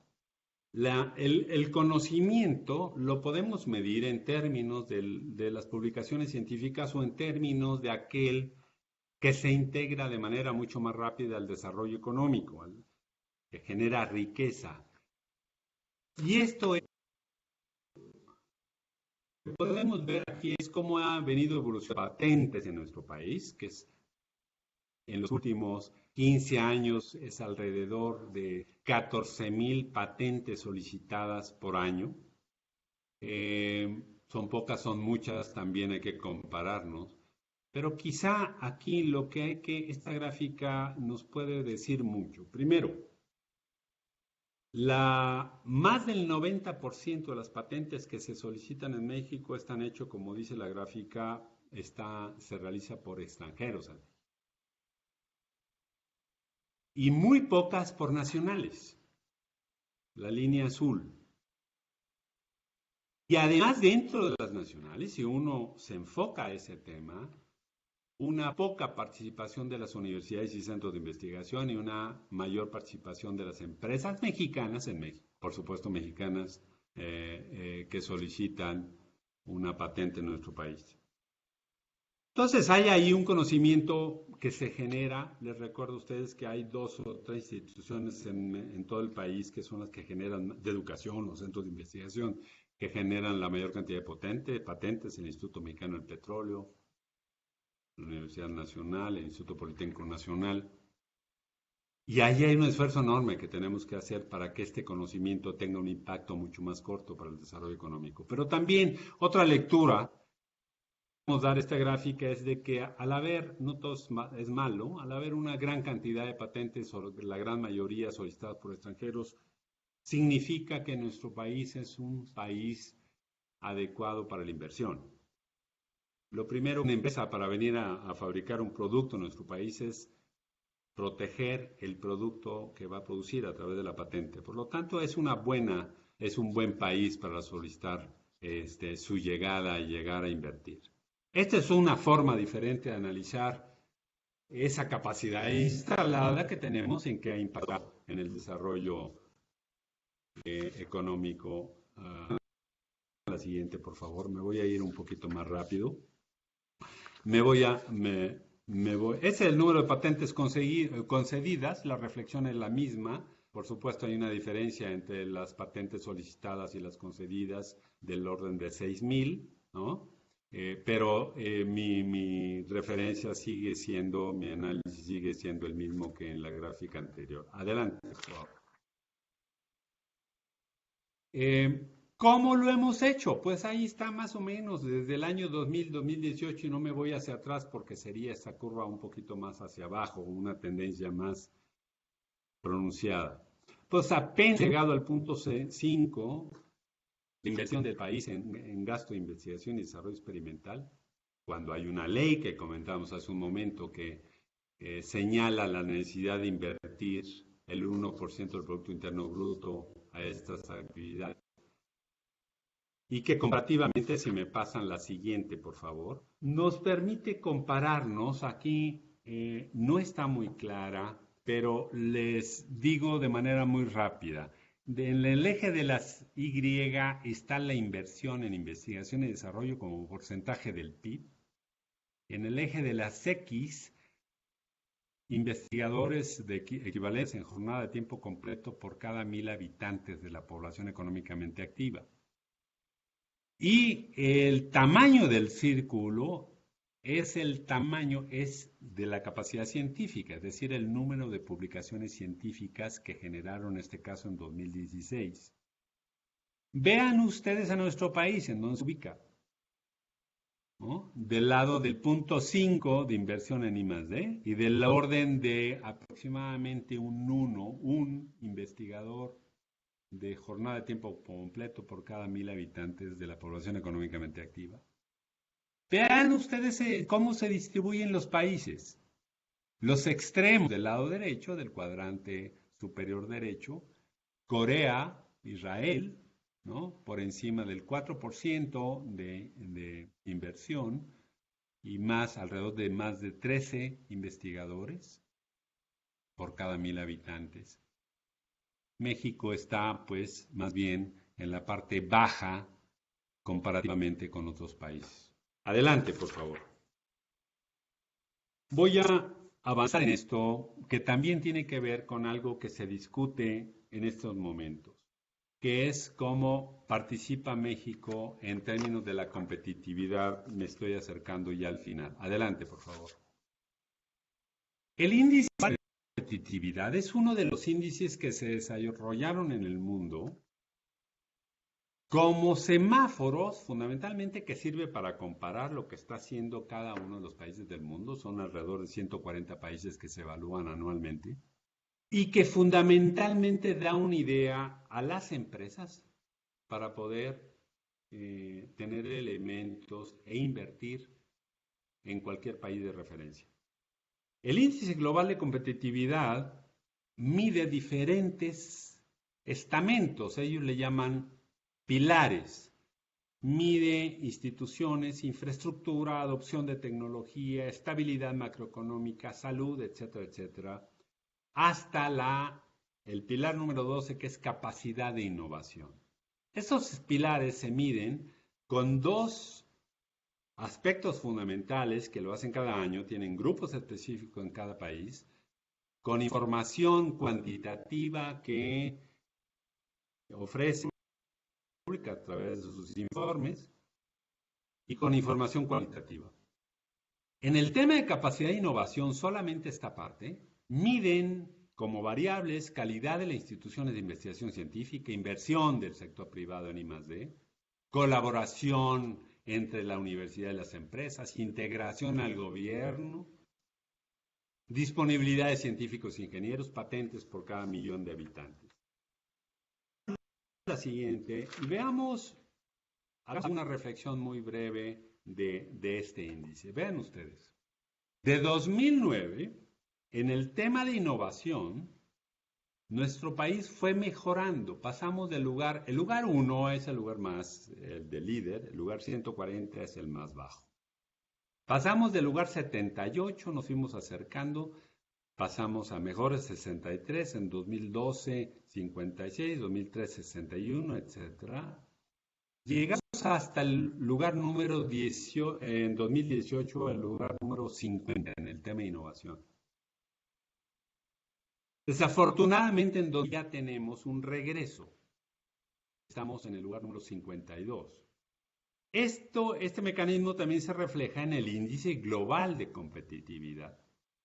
el conocimiento, lo podemos medir en términos de las publicaciones científicas o en términos de aquel que se integra de manera mucho más rápida al desarrollo económico, que genera riqueza. Y esto es lo que podemos ver aquí es cómo ha venido evolucionando patentes en nuestro país, que es en los últimos 15 años es alrededor de 14,000 patentes solicitadas por año. Son pocas, son muchas, también hay que compararnos. Pero quizá aquí esta gráfica nos puede decir mucho. Primero, más del 90% de las patentes que se solicitan en México están hechas, como dice la gráfica, se realiza por extranjeros. Y muy pocas por nacionales. La línea azul. Y además, dentro de las nacionales, si uno se enfoca a ese tema, una poca participación de las universidades y centros de investigación y una mayor participación de las empresas mexicanas en México, por supuesto mexicanas, que solicitan una patente en nuestro país. Entonces hay ahí un conocimiento que se genera. Les recuerdo a ustedes que hay 2 o 3 instituciones en todo el país que son las que generan, de educación, los centros de investigación, que generan la mayor cantidad de patentes, el Instituto Mexicano del Petróleo, la Universidad Nacional, el Instituto Politécnico Nacional. Y ahí hay un esfuerzo enorme que tenemos que hacer para que este conocimiento tenga un impacto mucho más corto para el desarrollo económico. Pero también otra lectura dar esta gráfica es de que al haber, no todo es malo, al haber una gran cantidad de patentes, la gran mayoría solicitadas por extranjeros, significa que nuestro país es un país adecuado para la inversión. Lo primero, una empresa para venir a fabricar un producto en nuestro país es proteger el producto que va a producir a través de la patente. Por lo tanto, es un buen país para solicitar su llegada y llegar a invertir. Esta es una forma diferente de analizar esa capacidad instalada que tenemos en que ha impactado en el desarrollo económico. La siguiente, por favor. Me voy a ir un poquito más rápido. Ese es el número de patentes concedidas. La reflexión es la misma. Por supuesto, hay una diferencia entre las patentes solicitadas y las concedidas del orden de 6,000, ¿no? Pero mi referencia sigue siendo, mi análisis sigue siendo el mismo que en la gráfica anterior. Adelante, por favor. ¿Cómo lo hemos hecho? Pues ahí está más o menos desde el año 2000, 2018, y no me voy hacia atrás porque sería esta curva un poquito más hacia abajo, una tendencia más pronunciada. Pues apenas llegado al punto 5, de inversión del país en gasto de investigación y desarrollo experimental, cuando hay una ley que comentamos hace un momento que señala la necesidad de invertir el 1% del Producto Interno Bruto a estas actividades. Y que comparativamente, si me pasan la siguiente, por favor, nos permite compararnos. Aquí no está muy clara, pero les digo de manera muy rápida. En el eje de las Y está la inversión en investigación y desarrollo como porcentaje del PIB. En el eje de las X, investigadores de equivalencia en jornada de tiempo completo por cada 1,000 habitantes de la población económicamente activa. Y el tamaño del círculo es de la capacidad científica, es decir, el número de publicaciones científicas que generaron en este caso en 2016. Vean ustedes a nuestro país, en dónde se ubica, ¿no? Del lado del punto 5 de inversión en I+D y del orden de aproximadamente un investigador de jornada de tiempo completo por cada 1,000 habitantes de la población económicamente activa. Vean ustedes cómo se distribuyen los países. Los extremos del lado derecho, del cuadrante superior derecho, Corea, Israel, ¿no? Por encima del 4% de inversión y alrededor de más de 13 investigadores por cada 1,000 habitantes. México está, pues, más bien en la parte baja comparativamente con otros países. Adelante, por favor. Voy a avanzar en esto, que también tiene que ver con algo que se discute en estos momentos, que es cómo participa México en términos de la competitividad. Me estoy acercando ya al final. Adelante, por favor. El índice de competitividad es uno de los índices que se desarrollaron en el mundo como semáforos, fundamentalmente, que sirve para comparar lo que está haciendo cada uno de los países del mundo. Son alrededor de 140 países que se evalúan anualmente y que fundamentalmente da una idea a las empresas para poder tener elementos e invertir en cualquier país de referencia. El índice global de competitividad mide diferentes estamentos, ellos le llaman pilares, mide instituciones, infraestructura, adopción de tecnología, estabilidad macroeconómica, salud, etcétera, etcétera, hasta el pilar número 12, que es capacidad de innovación. Estos pilares se miden con dos aspectos fundamentales que lo hacen cada año, tienen grupos específicos en cada país, con información cuantitativa que ofrece a través de sus informes y con información cualitativa. En el tema de capacidad de innovación, solamente esta parte, miden como variables calidad de las instituciones de investigación científica, inversión del sector privado en I+D, colaboración entre la universidad y las empresas, integración al gobierno, disponibilidad de científicos e ingenieros, patentes por cada millón de habitantes. La siguiente, veamos, hagamos una reflexión muy breve de este índice. Vean ustedes, de 2009, en el tema de innovación, nuestro país fue mejorando. Pasamos el lugar 1 es el lugar más, el de líder, el lugar 140 es el más bajo. Pasamos del lugar 78, nos fuimos acercando, pasamos a mejores 63, en 2012 56, 2013 61, etc. Llegamos hasta el lugar número 18, en 2018, el lugar número 50 en el tema de innovación. Desafortunadamente, en donde ya tenemos un regreso. Estamos en el lugar número 52. Este mecanismo también se refleja en el índice global de competitividad.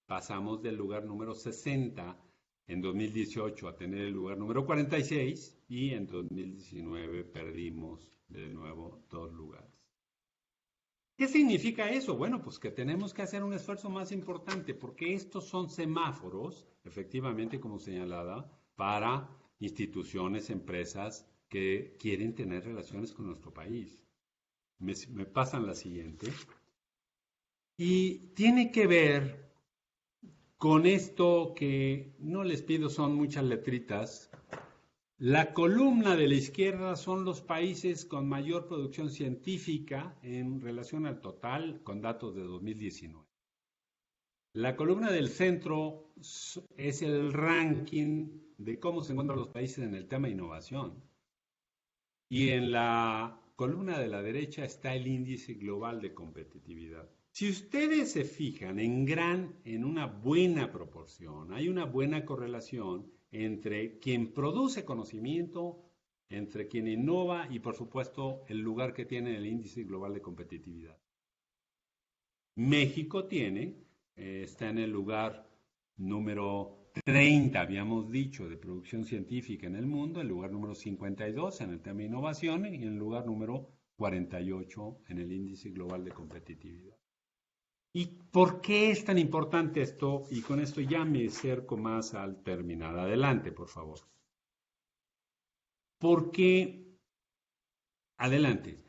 Pasamos del lugar número 60 en 2018 a tener el lugar número 46 y en 2019 perdimos de nuevo 2 lugares. ¿Qué significa eso? Bueno, pues que tenemos que hacer un esfuerzo más importante porque estos son semáforos, efectivamente, como señalada, para instituciones, empresas que quieren tener relaciones con nuestro país. Me pasan la siguiente. Y tiene que ver con esto que no les pido, son muchas letritas. La columna de la izquierda son los países con mayor producción científica en relación al total con datos de 2019. La columna del centro es el ranking de cómo se encuentran los países en el tema de innovación. Y en la columna de la derecha está el índice global de competitividad. Si ustedes se fijan en una buena proporción, hay una buena correlación entre quien produce conocimiento, entre quien innova y, por supuesto, el lugar que tiene en el índice global de competitividad. México está en el lugar número 30, habíamos dicho, de producción científica en el mundo, el lugar número 52 en el tema de innovación y en el lugar número 48 en el índice global de competitividad. ¿Y por qué es tan importante esto? Y con esto ya me acerco más al terminar. Adelante, por favor. Porque, adelante,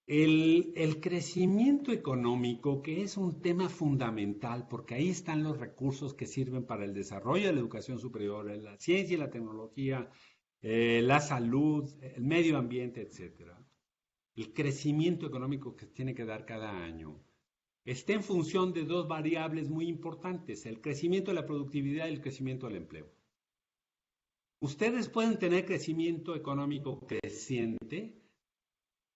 el crecimiento económico, que es un tema fundamental, porque ahí están los recursos que sirven para el desarrollo de la educación superior, la ciencia y la tecnología, la salud, el medio ambiente, etc. El crecimiento económico que tiene que dar cada año está en función de dos variables muy importantes, el crecimiento de la productividad y el crecimiento del empleo. Ustedes pueden tener crecimiento económico creciente,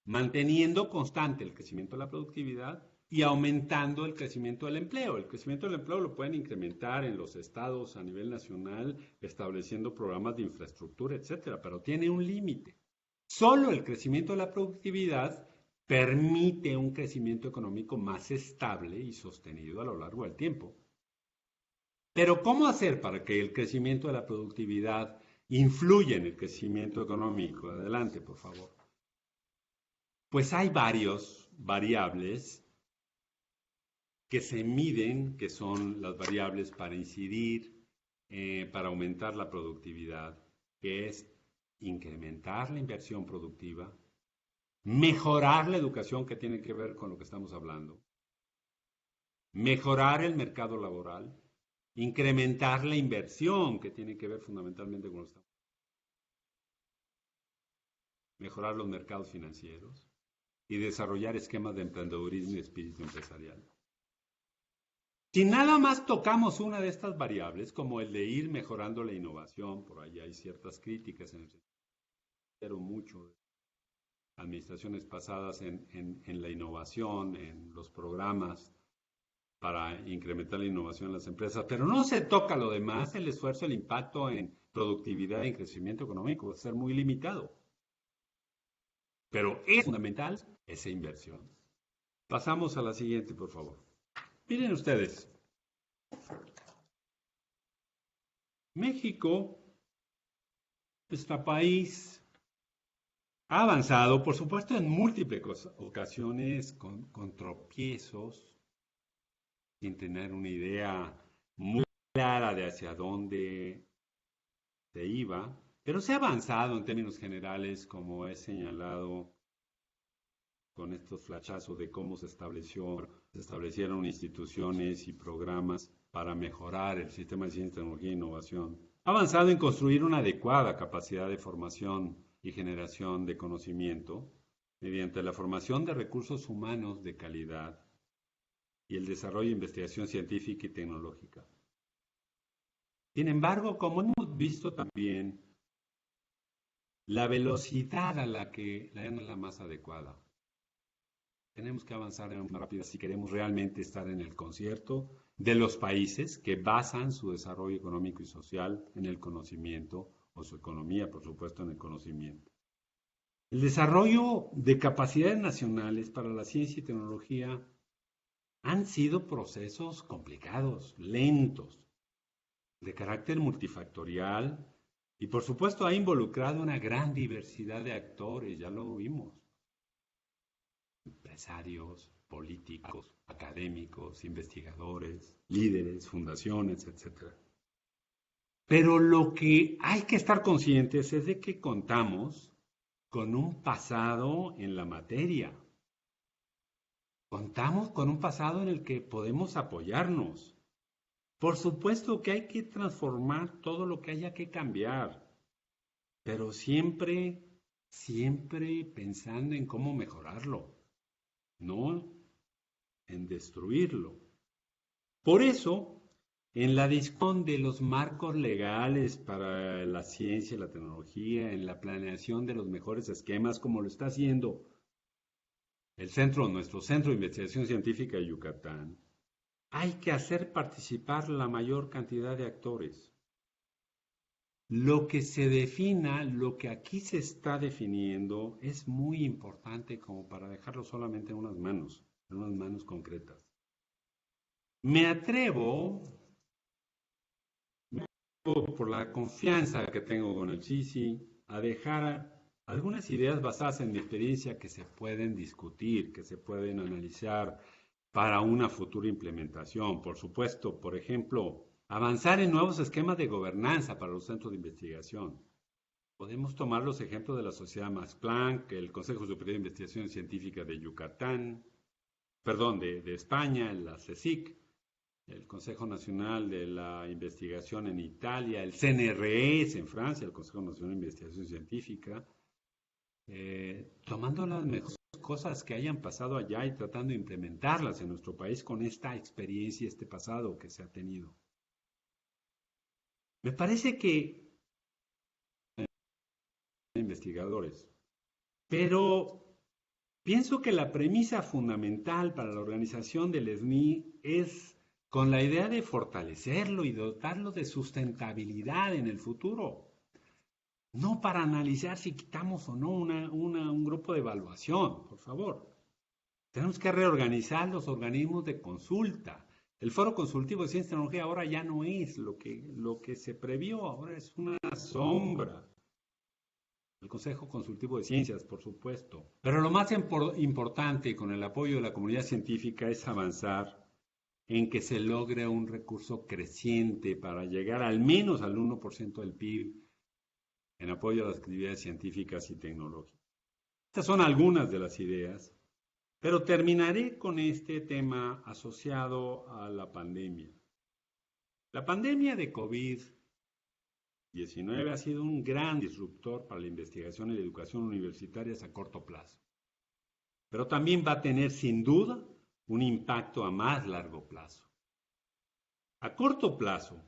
manteniendo constante el crecimiento de la productividad y aumentando el crecimiento del empleo. El crecimiento del empleo lo pueden incrementar en los estados a nivel nacional, estableciendo programas de infraestructura, etcétera, pero tiene un límite. Solo el crecimiento de la productividad permite un crecimiento económico más estable y sostenido a lo largo del tiempo. Pero ¿cómo hacer para que el crecimiento de la productividad influya en el crecimiento económico? Adelante, por favor. Pues hay varias variables que se miden, que son las variables para incidir, para aumentar la productividad, que es incrementar la inversión productiva, mejorar la educación, que tiene que ver con lo que estamos hablando, mejorar el mercado laboral, incrementar la inversión, que tiene que ver fundamentalmente con lo que estamos hablando, mejorar los mercados financieros, y desarrollar esquemas de emprendedurismo y espíritu empresarial. Si nada más tocamos una de estas variables, como el de ir mejorando la innovación, por ahí hay ciertas críticas en el sector, mucho de administraciones pasadas en la innovación, en los programas para incrementar la innovación en las empresas, pero no se toca lo demás, el esfuerzo, el impacto en productividad y en crecimiento económico va a ser muy limitado. Pero es fundamental esa inversión. Pasamos a la siguiente, por favor. Miren ustedes. México, nuestro país, ha avanzado, por supuesto, en múltiples ocasiones con tropiezos, sin tener una idea muy clara de hacia dónde se iba, pero se ha avanzado en términos generales, como he señalado con estos flashazos de cómo se establecieron instituciones y programas para mejorar el sistema de ciencia, tecnología e innovación. Ha avanzado en construir una adecuada capacidad de formación y generación de conocimiento mediante la formación de recursos humanos de calidad y el desarrollo de investigación científica y tecnológica. Sin embargo, como hemos visto también, la velocidad a la que es la más adecuada. Tenemos que avanzar de manera rápida si queremos realmente estar en el concierto de los países que basan su desarrollo económico y social en el conocimiento, o su economía, por supuesto, en el conocimiento. El desarrollo de capacidades nacionales para la ciencia y tecnología han sido procesos complicados, lentos, de carácter multifactorial y por supuesto ha involucrado una gran diversidad de actores, ya lo vimos. Empresarios, políticos, académicos, investigadores, líderes, fundaciones, etc. Pero lo que hay que estar conscientes es de que contamos con un pasado en la materia. Contamos con un pasado en el que podemos apoyarnos. Por supuesto que hay que transformar todo lo que haya que cambiar, pero siempre pensando en cómo mejorarlo, no en destruirlo. Por eso, en la discusión de los marcos legales para la ciencia y la tecnología, en la planeación de los mejores esquemas, como lo está haciendo nuestro Centro de Investigación Científica de Yucatán, hay que hacer participar la mayor cantidad de actores. Lo que se defina, lo que aquí se está definiendo, es muy importante como para dejarlo solamente en unas manos concretas. Me atrevo, por la confianza que tengo con el CICI, a dejar algunas ideas basadas en mi experiencia que se pueden discutir, que se pueden analizar para una futura implementación. Por supuesto, por ejemplo, avanzar en nuevos esquemas de gobernanza para los centros de investigación. Podemos tomar los ejemplos de la Sociedad Max Planck, el Consejo Superior de Investigación Científica de de España, la CSIC, el Consejo Nacional de la Investigación en Italia, el CNRS en Francia, el Consejo Nacional de Investigación Científica, tomando las mejores cosas que hayan pasado allá y tratando de implementarlas en nuestro país con esta experiencia, este pasado que se ha tenido. Me parece que investigadores, pero pienso que la premisa fundamental para la organización del SNI es con la idea de fortalecerlo y dotarlo de sustentabilidad en el futuro. No para analizar si quitamos o no un grupo de evaluación, por favor. Tenemos que reorganizar los organismos de consulta. El Foro Consultivo de Ciencia y Tecnología ahora ya no es lo que se previó, ahora es una sombra. El Consejo Consultivo de Ciencias, por supuesto. Pero lo más importante, con el apoyo de la comunidad científica, es avanzar en que se logre un recurso creciente para llegar al menos al 1% del PIB en apoyo a las actividades científicas y tecnológicas. Estas son algunas de las ideas, pero terminaré con este tema asociado a la pandemia. La pandemia de COVID-19 ha sido un gran disruptor para la investigación y la educación universitarias a corto plazo. pero también va a tener sin duda un impacto a más largo plazo. A corto plazo,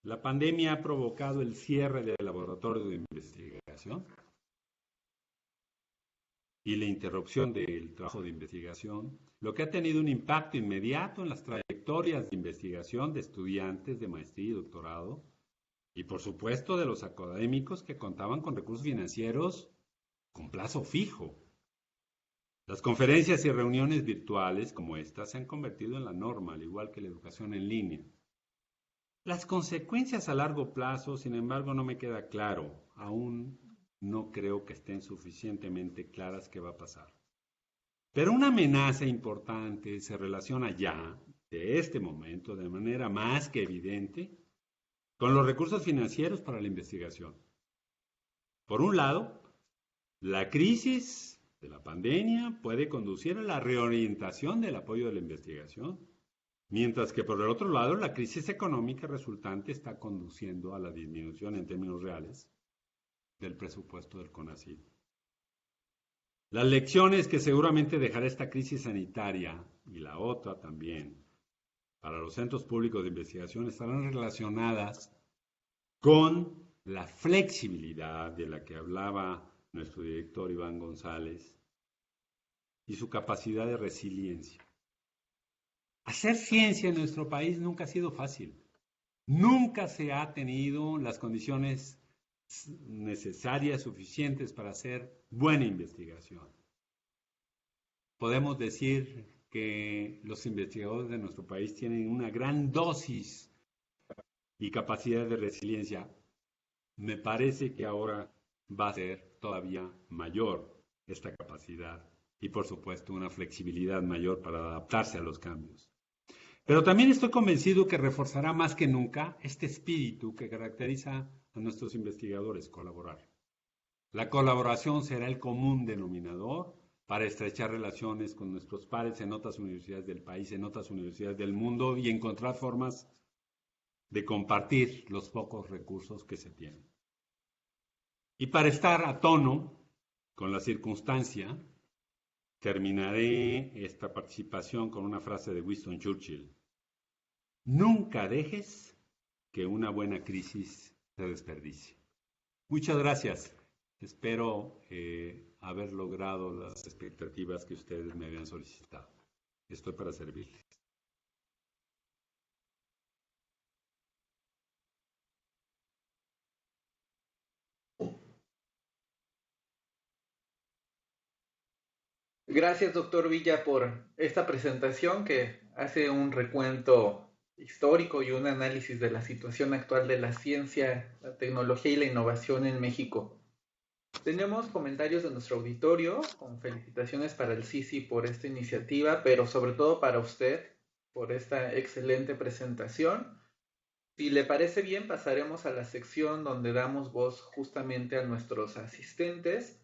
la pandemia ha provocado el cierre de laboratorios de investigación y la interrupción del trabajo de investigación, lo que ha tenido un impacto inmediato en las trayectorias de investigación de estudiantes de maestría y doctorado y por supuesto de los académicos que contaban con recursos financieros con plazo fijo. Las conferencias y reuniones virtuales como esta se han convertido en la norma, al igual que la educación en línea. Las consecuencias a largo plazo, sin embargo, no me queda claro. Aún no creo que estén suficientemente claras qué va a pasar. Pero una amenaza importante se relaciona ya, de este momento, de manera más que evidente, con los recursos financieros para la investigación. Por un lado, la crisis de la pandemia puede conducir a la reorientación del apoyo de la investigación, mientras que por el otro lado, la crisis económica resultante está conduciendo a la disminución en términos reales del presupuesto del CONACYT. Las lecciones que seguramente dejará esta crisis sanitaria y la otra también para los centros públicos de investigación estarán relacionadas con la flexibilidad de la que hablaba nuestro director Iván González y su capacidad de resiliencia. Hacer ciencia en nuestro país nunca ha sido fácil. Nunca se ha tenido las condiciones necesarias, suficientes para hacer buena investigación. Podemos decir que los investigadores de nuestro país tienen una gran dosis y capacidad de resiliencia. Me parece que ahora va a ser todavía mayor esta capacidad y por supuesto una flexibilidad mayor para adaptarse a los cambios. Pero también estoy convencido que reforzará más que nunca este espíritu que caracteriza a nuestros investigadores: colaborar. La colaboración será el común denominador para estrechar relaciones con nuestros pares en otras universidades del país, en otras universidades del mundo y encontrar formas de compartir los pocos recursos que se tienen. Y para estar a tono con la circunstancia, terminaré esta participación con una frase de Winston Churchill. Nunca dejes que una buena crisis se desperdicie. Muchas gracias. Espero haber logrado las expectativas que ustedes me habían solicitado. Estoy para servirles. Gracias, doctor Villa, por esta presentación que hace un recuento histórico y un análisis de la situación actual de la ciencia, la tecnología y la innovación en México. Tenemos comentarios de nuestro auditorio con felicitaciones para el CICI por esta iniciativa, pero sobre todo para usted por esta excelente presentación. Si le parece bien, pasaremos a la sección donde damos voz justamente a nuestros asistentes.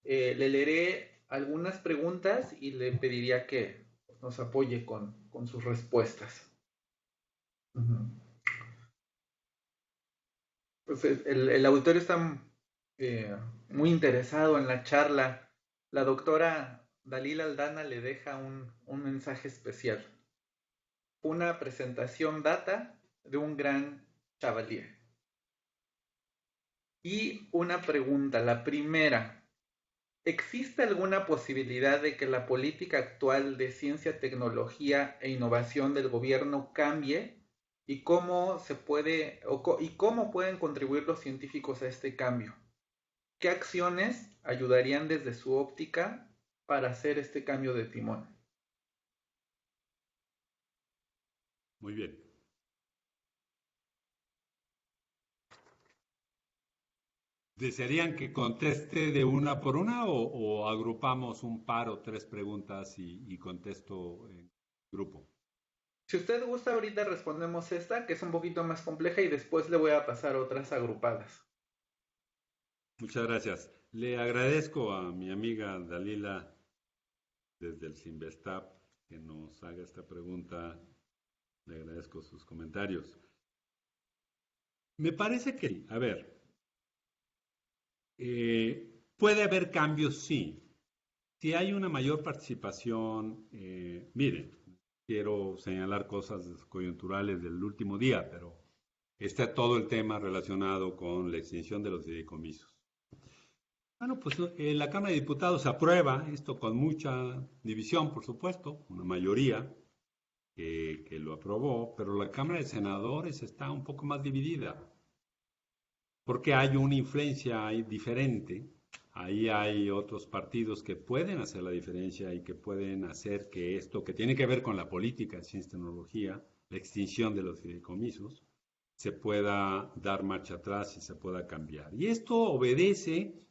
Le leeré algunas preguntas y le pediría que nos apoye con sus respuestas. Pues el auditorio está muy interesado en la charla. La doctora Dalila Aldana le deja un mensaje especial. Una presentación data de un gran chavalier. Y una pregunta, la primera. ¿Existe alguna posibilidad de que la política actual de ciencia, tecnología e innovación del gobierno cambie? ¿Y cómo cómo pueden contribuir los científicos a este cambio? ¿Qué acciones ayudarían desde su óptica para hacer este cambio de timón? Muy bien. ¿Desearían que conteste de una por una o agrupamos un par o tres preguntas y contesto en grupo? Si usted gusta, ahorita respondemos esta, que es un poquito más compleja, y después le voy a pasar otras agrupadas. Muchas gracias. Le agradezco a mi amiga Dalila desde el Cinvestav que nos haga esta pregunta. Le agradezco sus comentarios. Me parece que, a ver, puede haber cambios, sí, Si hay una mayor participación, miren, quiero señalar cosas coyunturales del último día, pero está todo el tema relacionado con la extinción de los fideicomisos. Bueno, pues la Cámara de Diputados aprueba esto con mucha división, por supuesto, una mayoría que lo aprobó, pero la Cámara de Senadores está un poco más dividida, porque hay una influencia ahí diferente. Ahí hay otros partidos que pueden hacer la diferencia y que pueden hacer que esto, que tiene que ver con la política, ciencia y tecnología, la extinción de los fideicomisos, se pueda dar marcha atrás y se pueda cambiar. Y esto obedece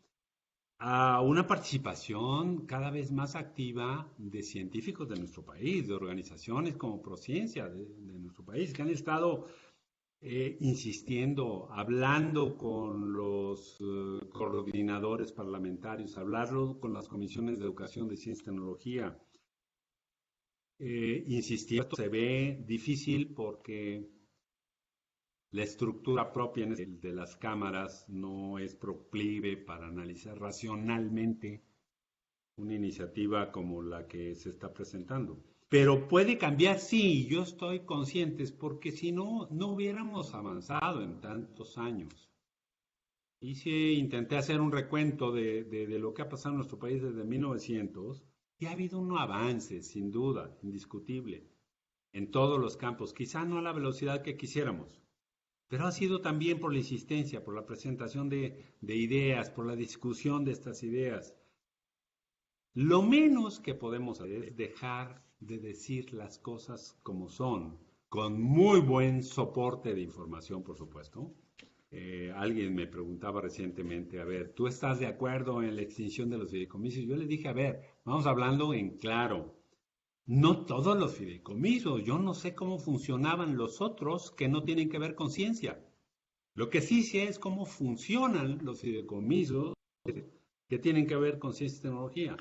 a una participación cada vez más activa de científicos de nuestro país, de organizaciones como Prociencia de nuestro país, que han estado insistiendo, hablando con los coordinadores parlamentarios, hablarlo con las comisiones de educación de ciencia y tecnología. Insistiendo, se ve difícil porque la estructura propia de las cámaras no es proclive para analizar racionalmente una iniciativa como la que se está presentando. Pero puede cambiar, sí, yo estoy consciente, porque si no, no hubiéramos avanzado en tantos años. Intenté hacer un recuento de lo que ha pasado en nuestro país desde 1900 y ha habido un avance, sin duda, indiscutible, en todos los campos, quizá no a la velocidad que quisiéramos, pero ha sido también por la insistencia, por la presentación de ideas, por la discusión de estas ideas. Lo menos que podemos hacer es dejar de decir las cosas como son, con muy buen soporte de información, por supuesto. Alguien me preguntaba recientemente, a ver, ¿tú estás de acuerdo en la extinción de los fideicomisos? Yo le dije, a ver, vamos hablando en claro. No todos los fideicomisos, yo no sé cómo funcionaban los otros que no tienen que ver con ciencia. Lo que sí sé es cómo funcionan los fideicomisos que tienen que ver con ciencia y tecnología.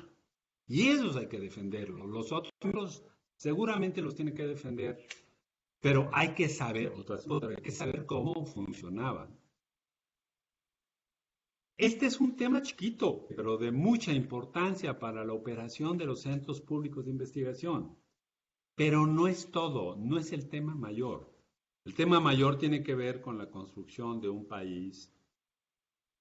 Y esos hay que defenderlos. Los otros seguramente los tienen que defender, pero hay que saber hay que saber cómo funcionaban. Este es un tema chiquito, pero de mucha importancia para la operación de los centros públicos de investigación. Pero no es todo, no es el tema mayor. El tema mayor tiene que ver con la construcción de un país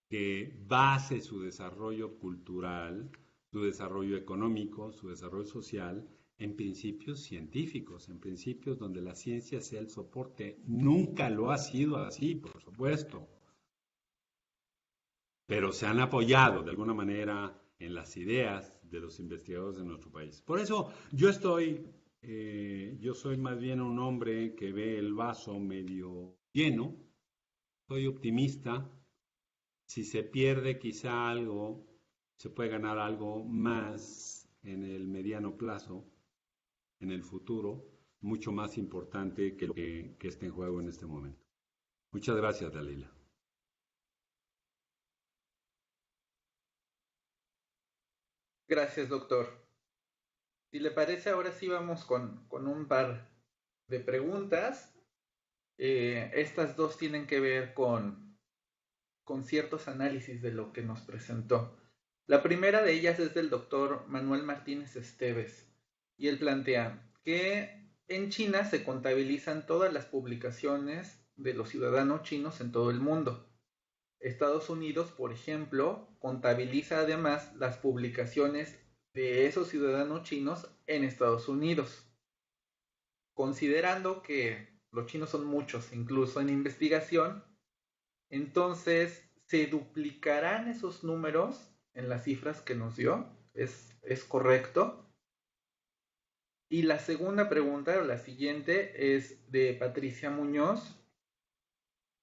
que base su desarrollo cultural, su desarrollo económico, su desarrollo social en principios científicos, en principios donde la ciencia sea el soporte. Nunca lo ha sido así, por supuesto, pero se han apoyado de alguna manera en las ideas de los investigadores de nuestro país. Por eso yo soy más bien un hombre que ve el vaso medio lleno, soy optimista. Si se pierde quizá algo, se puede ganar algo más en el mediano plazo, en el futuro, mucho más importante que lo que está en juego en este momento. Muchas gracias, Dalila. Gracias, doctor. Si le parece, ahora sí vamos con un par de preguntas. Estas dos tienen que ver con ciertos análisis de lo que nos presentó. La primera de ellas es del doctor Manuel Martínez Esteves, y él plantea que en China se contabilizan todas las publicaciones de los ciudadanos chinos en todo el mundo. Estados Unidos, por ejemplo, contabiliza además las publicaciones de esos ciudadanos chinos en Estados Unidos. Considerando que los chinos son muchos, incluso en investigación, entonces se duplicarán esos números en las cifras que nos dio. ¿Es correcto? Y la segunda pregunta, o la siguiente, es de Patricia Muñoz,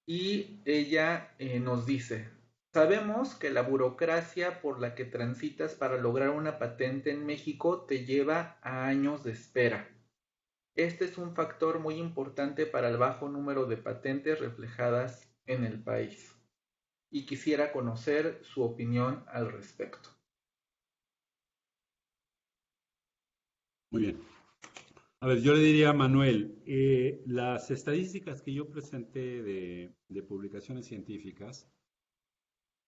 y ella nos dice: sabemos que la burocracia por la que transitas para lograr una patente en México te lleva a años de espera. Este es un factor muy importante para el bajo número de patentes reflejadas en el país, y quisiera conocer su opinión al respecto. Muy bien. A ver, yo le diría a Manuel, las estadísticas que yo presenté de publicaciones científicas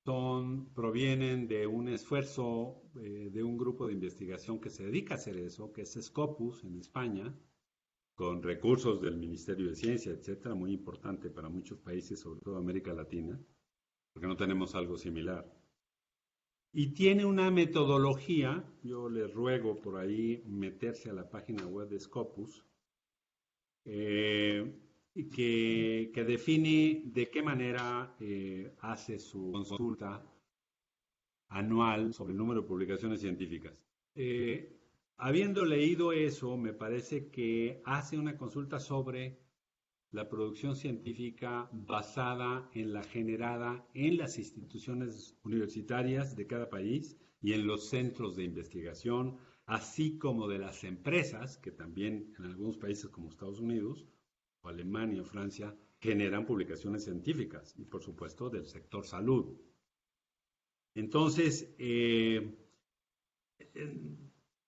provienen de un esfuerzo de un grupo de investigación que se dedica a hacer eso, que es Scopus en España, con recursos del Ministerio de Ciencia, etcétera, muy importante para muchos países, sobre todo América Latina, porque no tenemos algo similar. Y tiene una metodología, yo les ruego por ahí meterse a la página web de Scopus, que define de qué manera hace su consulta anual sobre el número de publicaciones científicas. Habiendo leído eso, me parece que hace una consulta sobre la producción científica basada en la generada en las instituciones universitarias de cada país y en los centros de investigación, así como de las empresas, que también en algunos países como Estados Unidos, o Alemania o Francia, generan publicaciones científicas, y por supuesto del sector salud. Entonces,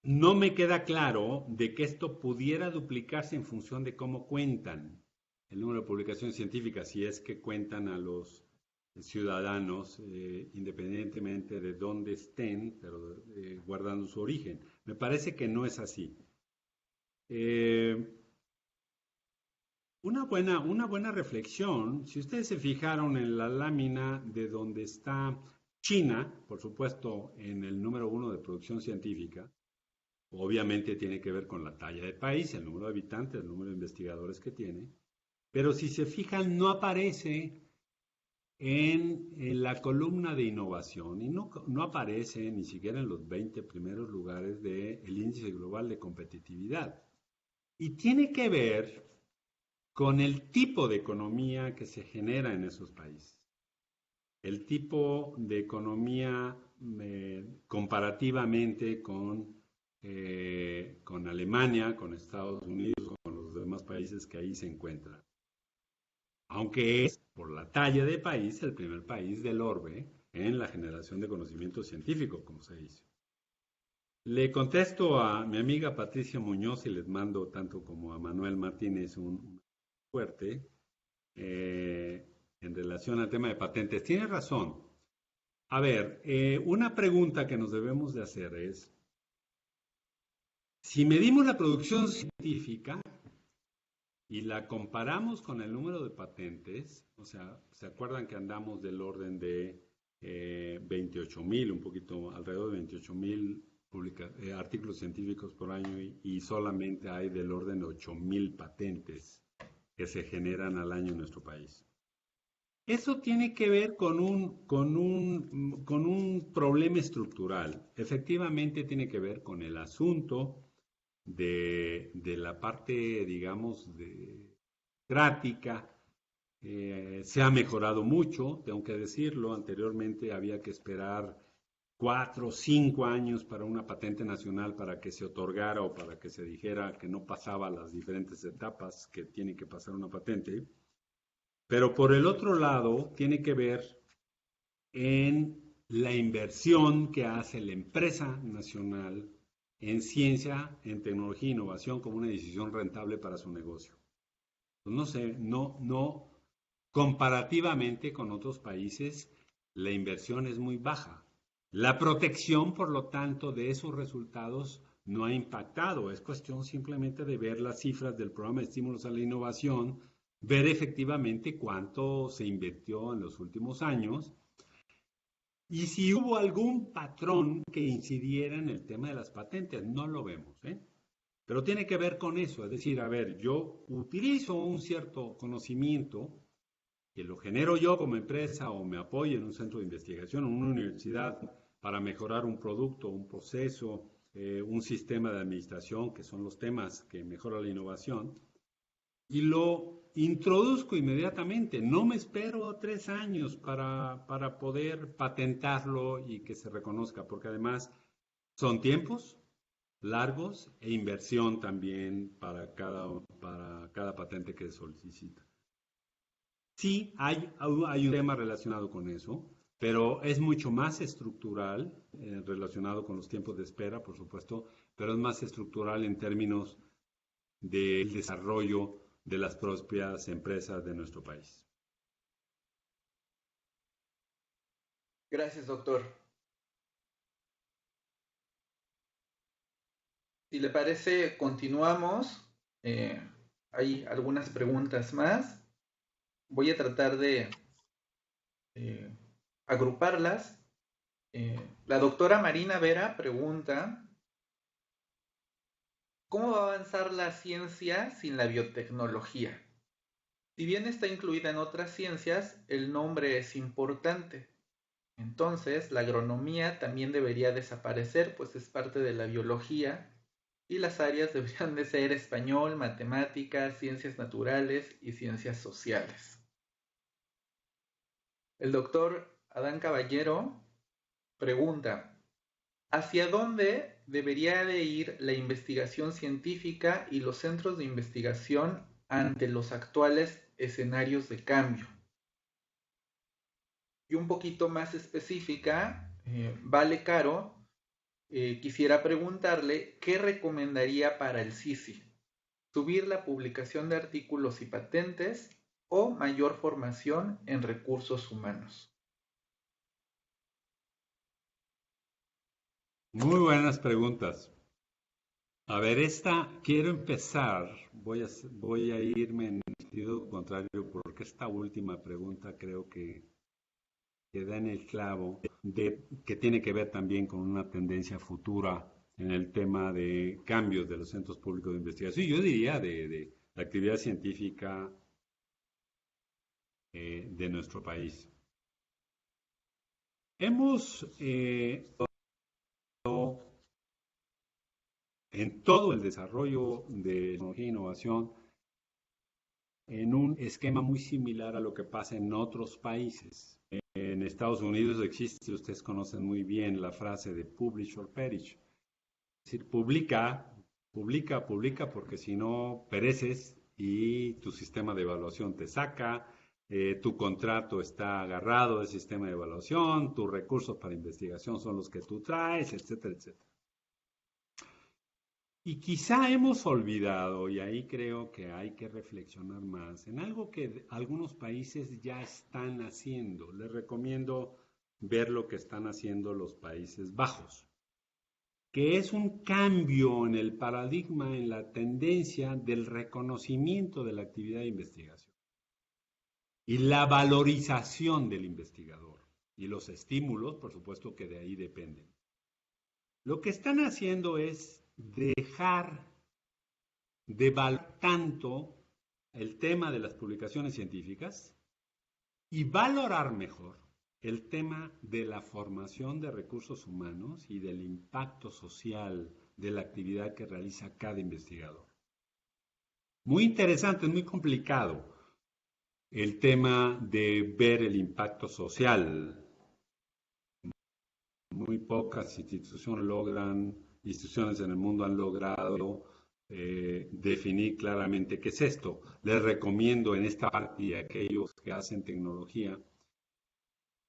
no me queda claro de que esto pudiera duplicarse en función de cómo cuentan el número de publicaciones científicas, si es que cuentan a los ciudadanos, independientemente de dónde estén, pero guardando su origen. Me parece que no es así. Una buena reflexión, si ustedes se fijaron en la lámina de donde está China, por supuesto, en el número 1 de producción científica, obviamente tiene que ver con la talla del país, el número de habitantes, el número de investigadores que tiene, pero si se fijan, no aparece en la columna de innovación y no aparece ni siquiera en los 20 primeros lugares del índice global de competitividad. Y tiene que ver con el tipo de economía que se genera en esos países. El tipo de economía comparativamente con Alemania, con Estados Unidos, con los demás países que ahí se encuentran. Aunque es, por la talla de país, el primer país del orbe en la generación de conocimiento científico, como se dice. Le contesto a mi amiga Patricia Muñoz y les mando tanto como a Manuel Martínez un fuerte en relación al tema de patentes. Tiene razón. A ver, una pregunta que nos debemos de hacer es, si medimos la producción científica y la comparamos con el número de patentes, o sea, ¿se acuerdan que andamos del orden de 28,000, un poquito alrededor de 28,000 artículos científicos por año y solamente hay del orden de 8,000 patentes que se generan al año en nuestro país? Eso tiene que ver con un problema estructural. Efectivamente tiene que ver con el asunto de la parte, digamos, práctica. Se ha mejorado mucho, tengo que decirlo. Anteriormente había que esperar 4 o 5 años para una patente nacional para que se otorgara o para que se dijera que no pasaba las diferentes etapas que tiene que pasar una patente. Pero por el otro lado, tiene que ver en la inversión que hace la empresa nacional en ciencia, en tecnología e innovación como una decisión rentable para su negocio. Pues no sé, no, comparativamente con otros países, la inversión es muy baja. La protección, por lo tanto, de esos resultados no ha impactado. Es cuestión simplemente de ver las cifras del programa de estímulos a la innovación, ver efectivamente cuánto se invirtió en los últimos años y si hubo algún patrón que incidiera en el tema de las patentes. No lo vemos, pero tiene que ver con eso. Es decir, a ver, yo utilizo un cierto conocimiento que lo genero yo como empresa o me apoyo en un centro de investigación o en una universidad para mejorar un producto, un proceso, un sistema de administración, que son los temas que mejoran la innovación, y lo introduzco inmediatamente. No me espero 3 años para poder patentarlo y que se reconozca, porque además son tiempos largos e inversión también para cada patente que se solicita. Sí, hay un tema relacionado con eso, pero es mucho más estructural, relacionado con los tiempos de espera, por supuesto, pero es más estructural en términos del desarrollo de las propias empresas de nuestro país. Gracias, doctor. Si le parece, continuamos. Eh, Hay algunas preguntas más. Voy a tratar de eh, agruparlas. La doctora Marina Vera pregunta, ¿cómo va a avanzar la ciencia sin la biotecnología? Si bien está incluida en otras ciencias, el nombre es importante. Entonces, la agronomía también debería desaparecer, pues es parte de la biología, y las áreas deberían de ser español, matemáticas, ciencias naturales y ciencias sociales. El doctor Adán Caballero pregunta, ¿hacia dónde debería de ir la investigación científica y los centros de investigación ante los actuales escenarios de cambio? Y un poquito más específica, Vale Caro quisiera preguntarle qué recomendaría para el CICI: subir la publicación de artículos y patentes o mayor formación en recursos humanos. Muy buenas preguntas. A ver, quiero empezar, voy a irme en el sentido contrario porque esta última pregunta creo que da en el clavo, que tiene que ver también con una tendencia futura en el tema de cambios de los centros públicos de investigación. Yo diría de la actividad científica de nuestro país. Hemos en todo el desarrollo de tecnología e innovación en un esquema muy similar a lo que pasa en otros países. En Estados Unidos existe, ustedes conocen muy bien la frase de publish or perish. Es decir, publica, porque si no pereces y tu sistema de evaluación te saca, tu contrato está agarrado del sistema de evaluación, tus recursos para investigación son los que tú traes, etcétera, etcétera. Y quizá hemos olvidado, y ahí creo que hay que reflexionar más, en algo que algunos países ya están haciendo. Les recomiendo ver lo que están haciendo los Países Bajos, que es un cambio en el paradigma, en la tendencia del reconocimiento de la actividad de investigación y la valorización del investigador y los estímulos, por supuesto que de ahí dependen. Lo que están haciendo es dejar de valorar tanto el tema de las publicaciones científicas y valorar mejor el tema de la formación de recursos humanos y del impacto social de la actividad que realiza cada investigador. Muy interesante, es muy complicado el tema de ver el impacto social. Muy pocas instituciones en el mundo han logrado definir claramente qué es esto. Les recomiendo en esta parte y a aquellos que hacen tecnología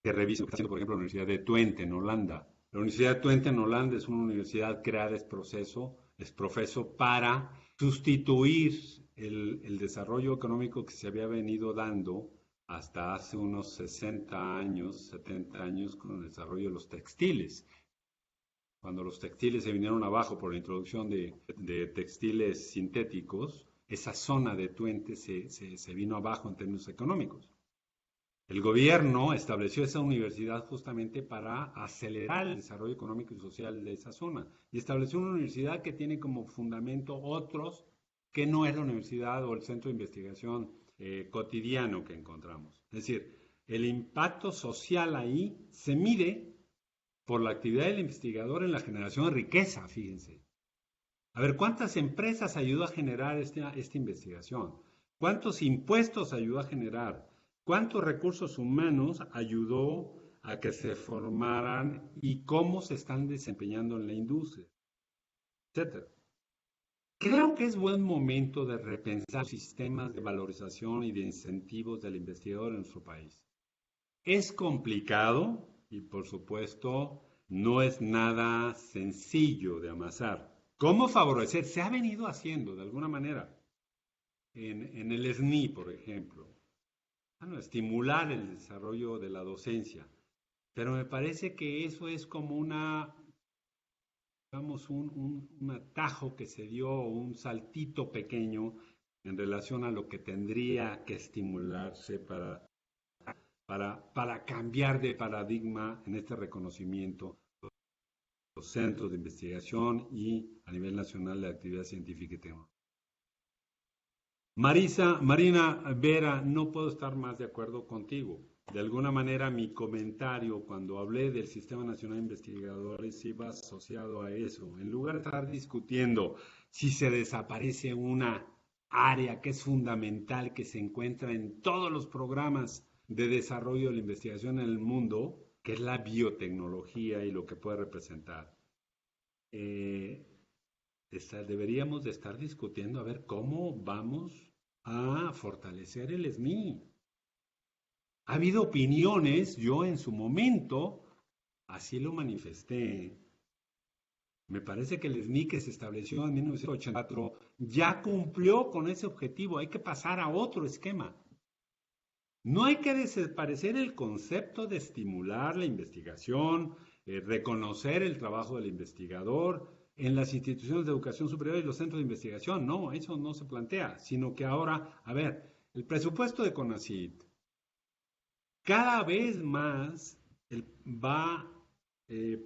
que revisen lo que está haciendo, por ejemplo, la Universidad de Twente en Holanda. La Universidad de Twente en Holanda es una universidad creada es profeso para sustituir el desarrollo económico que se había venido dando hasta hace unos 60 años, 70 años, con el desarrollo de los textiles. Cuando los textiles se vinieron abajo por la introducción de textiles sintéticos, esa zona de Twente se vino abajo en términos económicos. El gobierno estableció esa universidad justamente para acelerar el desarrollo económico y social de esa zona. Y estableció una universidad que tiene como fundamento otros que no es la universidad o el centro de investigación cotidiano que encontramos. Es decir, el impacto social ahí se mide por la actividad del investigador en la generación de riqueza, fíjense. A ver, ¿cuántas empresas ayudó a generar esta investigación? ¿Cuántos impuestos ayudó a generar? ¿Cuántos recursos humanos ayudó a que se formaran y cómo se están desempeñando en la industria? Etcétera. Creo que es buen momento de repensar sistemas de valorización y de incentivos del investigador en nuestro país. Es complicado y, por supuesto, no es nada sencillo de amasar. ¿Cómo favorecer? Se ha venido haciendo de alguna manera. En el SNI, por ejemplo. Estimular el desarrollo de la docencia. pero me parece que eso es como digamos, un atajo que se dio, un saltito pequeño en relación a lo que tendría que estimularse para cambiar de paradigma en este reconocimiento los centros de investigación y a nivel nacional de actividad científica y tecnológica. Marina Vera, no puedo estar más de acuerdo contigo. De alguna manera mi comentario cuando hablé del Sistema Nacional de Investigadores iba asociado a eso. En lugar de estar discutiendo si se desaparece una área que es fundamental, que se encuentra en todos los programas de desarrollo de la investigación en el mundo, que es la biotecnología y lo que puede representar. Deberíamos de estar discutiendo a ver cómo vamos a fortalecer el SNI. Ha habido opiniones, yo en su momento así lo manifesté. Me parece que el SNI que se estableció en 1984 ya cumplió con ese objetivo. Hay que pasar a otro esquema. No hay que desaparecer el concepto de estimular la investigación, reconocer el trabajo del investigador en las instituciones de educación superior y los centros de investigación. No, eso no se plantea, sino que ahora, a ver, el presupuesto de CONACYT cada vez más va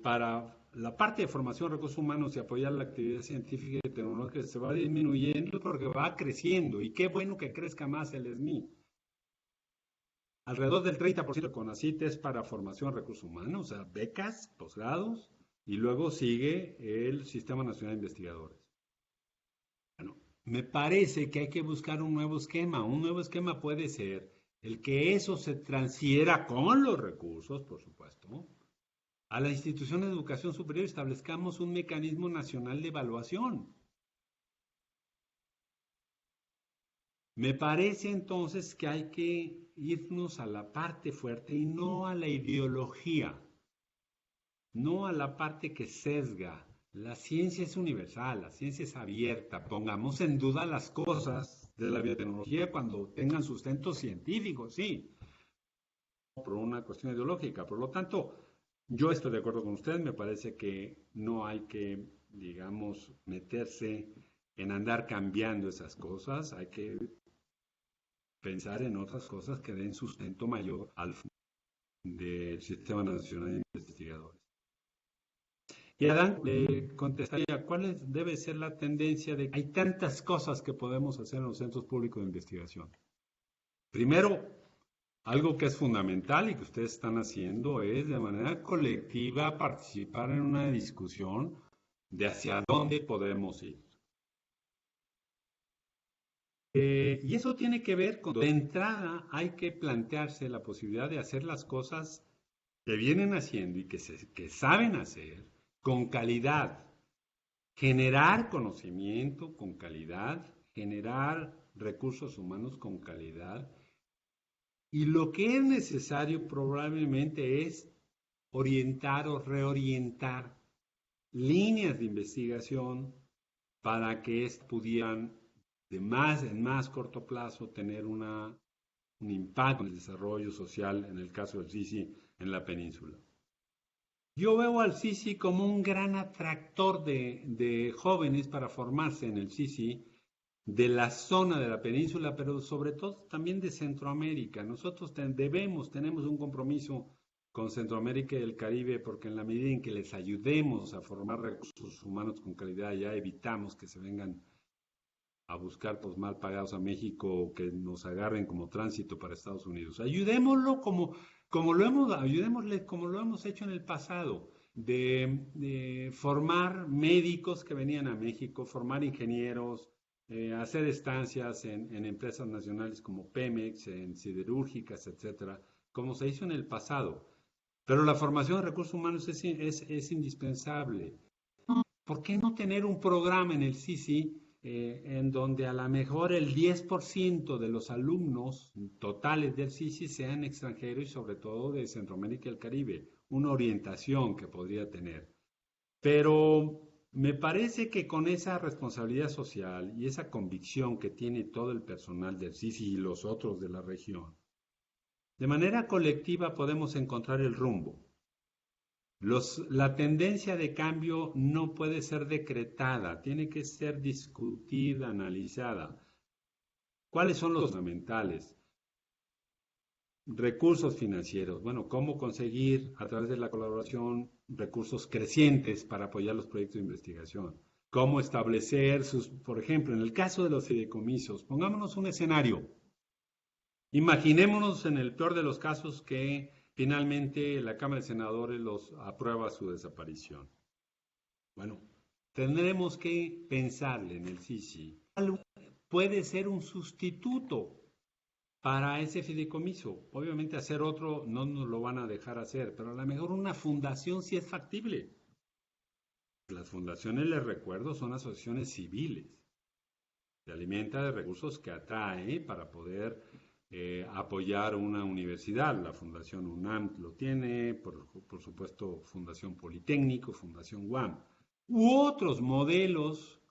para la parte de formación de recursos humanos y apoyar la actividad científica y tecnológica se va disminuyendo porque va creciendo. Y qué bueno que crezca más el SNI. Alrededor del 30% de CONACYT es para formación de recursos humanos, o sea, becas, posgrados, y luego sigue el Sistema Nacional de Investigadores. Bueno, me parece que hay que buscar un nuevo esquema. Un nuevo esquema puede ser el que eso se transfiera con los recursos, por supuesto, a la institución de educación superior, establezcamos un mecanismo nacional de evaluación. Me parece entonces que hay que irnos a la parte fuerte y no a la ideología, no a la parte que sesga. La ciencia es universal, la ciencia es abierta. Pongamos en duda las cosas de la biotecnología cuando tengan sustento científico, sí, por una cuestión ideológica. Por lo tanto, yo estoy de acuerdo con usted, me parece que no hay que, digamos, meterse en andar cambiando esas cosas, hay que pensar en otras cosas que den sustento mayor al del Sistema Nacional de Investigadores. Y Adán le contestaría, ¿cuál debe ser la tendencia de que hay tantas cosas que podemos hacer en los centros públicos de investigación? Primero, algo que es fundamental y que ustedes están haciendo es de manera colectiva participar en una discusión de hacia dónde podemos ir. Y eso tiene que ver con, de entrada, hay que plantearse la posibilidad de hacer las cosas que vienen haciendo y que saben hacer con calidad. Generar conocimiento con calidad, generar recursos humanos con calidad. Y lo que es necesario probablemente es orientar o reorientar líneas de investigación para que pudieran en más corto plazo tener un impacto en el desarrollo social, en el caso del Sisi, en la península. Yo veo al Sisi como un gran atractor de jóvenes para formarse en el Sisi de la zona de la península, pero sobre todo también de Centroamérica. Nosotros tenemos un compromiso con Centroamérica y el Caribe, porque en la medida en que les ayudemos a formar recursos humanos con calidad, ya evitamos que se vengan a buscar pues mal pagados a México o que nos agarren como tránsito para Estados Unidos. Ayudémosle como lo hemos hecho en el pasado, de formar médicos que venían a México, formar ingenieros, hacer estancias en empresas nacionales como Pemex, en siderúrgicas, etcétera, como se hizo en el pasado. Pero la formación de recursos humanos es indispensable. ¿Por qué no tener un programa en el Sisi en donde a lo mejor el 10% de los alumnos totales del Sisi sean extranjeros y sobre todo de Centroamérica y el Caribe? Una orientación que podría tener. Pero me parece que con esa responsabilidad social y esa convicción que tiene todo el personal del Sisi y los otros de la región, de manera colectiva podemos encontrar el rumbo. La tendencia de cambio no puede ser decretada, tiene que ser discutida, analizada. ¿Cuáles son los fundamentales? Recursos financieros. Bueno, ¿cómo conseguir a través de la colaboración recursos crecientes para apoyar los proyectos de investigación? ¿Cómo establecer por ejemplo, en el caso de los fideicomisos, pongámonos un escenario. Imaginémonos en el peor de los casos que finalmente la Cámara de Senadores los aprueba su desaparición. Bueno, tendremos que pensarle en el CICI. Puede ser un sustituto para ese fideicomiso. Obviamente hacer otro no nos lo van a dejar hacer, pero a lo mejor una fundación sí es factible. Las fundaciones, les recuerdo, son asociaciones civiles. Se alimenta de recursos que atrae para poder apoyar una universidad. La Fundación UNAM lo tiene, por supuesto Fundación Politécnico, Fundación UAM, u otros modelos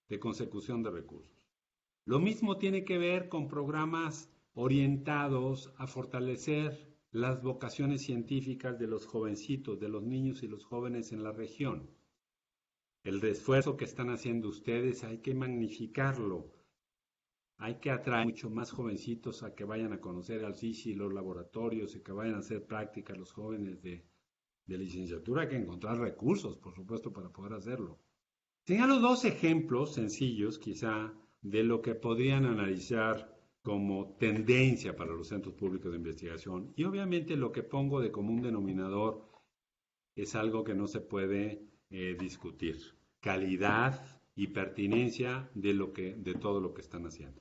de consecución de recursos. Lo mismo tiene que ver con programas orientados a fortalecer las vocaciones científicas de los jovencitos, de los niños y los jóvenes en la región. El esfuerzo que están haciendo ustedes hay que magnificarlo. Hay que atraer mucho más jovencitos a que vayan a conocer al CICI, los laboratorios, y que vayan a hacer prácticas los jóvenes de licenciatura. Hay que encontrar recursos, por supuesto, para poder hacerlo. Señalo dos ejemplos sencillos, quizá, de lo que podrían analizar como tendencia para los centros públicos de investigación. Y obviamente lo que pongo de común denominador es algo que no se puede discutir. Calidad y pertinencia de todo lo que están haciendo.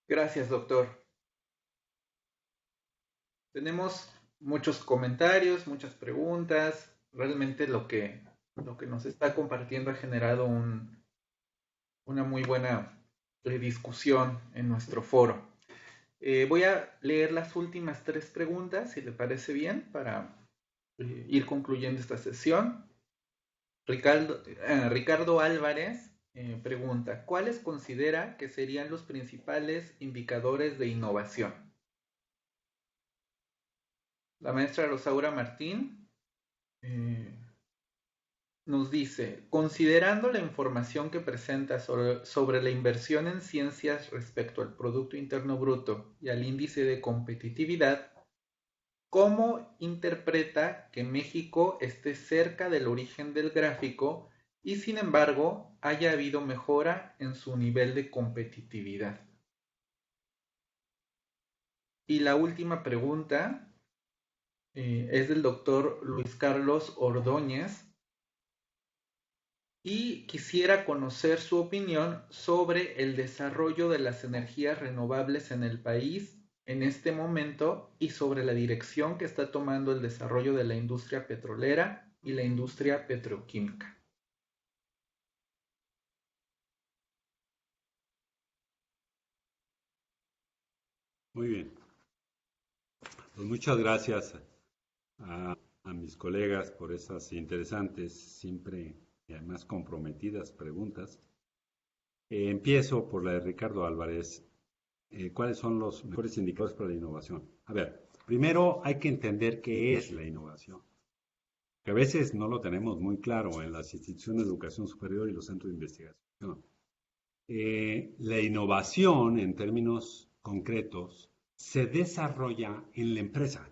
Gracias, doctor. Tenemos muchos comentarios, muchas preguntas. Realmente lo que nos está compartiendo ha generado una muy buena discusión en nuestro foro. Voy a leer las últimas 3 preguntas, si le parece bien, para ir concluyendo esta sesión. Ricardo Álvarez pregunta, ¿cuáles considera que serían los principales indicadores de innovación? La maestra Rosaura Martín nos dice, considerando la información que presenta sobre la inversión en ciencias respecto al Producto Interno Bruto y al índice de competitividad, ¿cómo interpreta que México esté cerca del origen del gráfico y sin embargo haya habido mejora en su nivel de competitividad? Y la última pregunta es del doctor Luis Carlos Ordóñez y quisiera conocer su opinión sobre el desarrollo de las energías renovables en el país en este momento y sobre la dirección que está tomando el desarrollo de la industria petrolera y la industria petroquímica. Muy bien. Pues muchas gracias a mis colegas por esas interesantes, siempre y además comprometidas preguntas. Empiezo por la de Ricardo Álvarez. ¿Cuáles son los mejores indicadores para la innovación? A ver, primero hay que entender qué es la innovación, que a veces no lo tenemos muy claro en las instituciones de educación superior y los centros de investigación. La innovación, en términos concretos, se desarrolla en la empresa.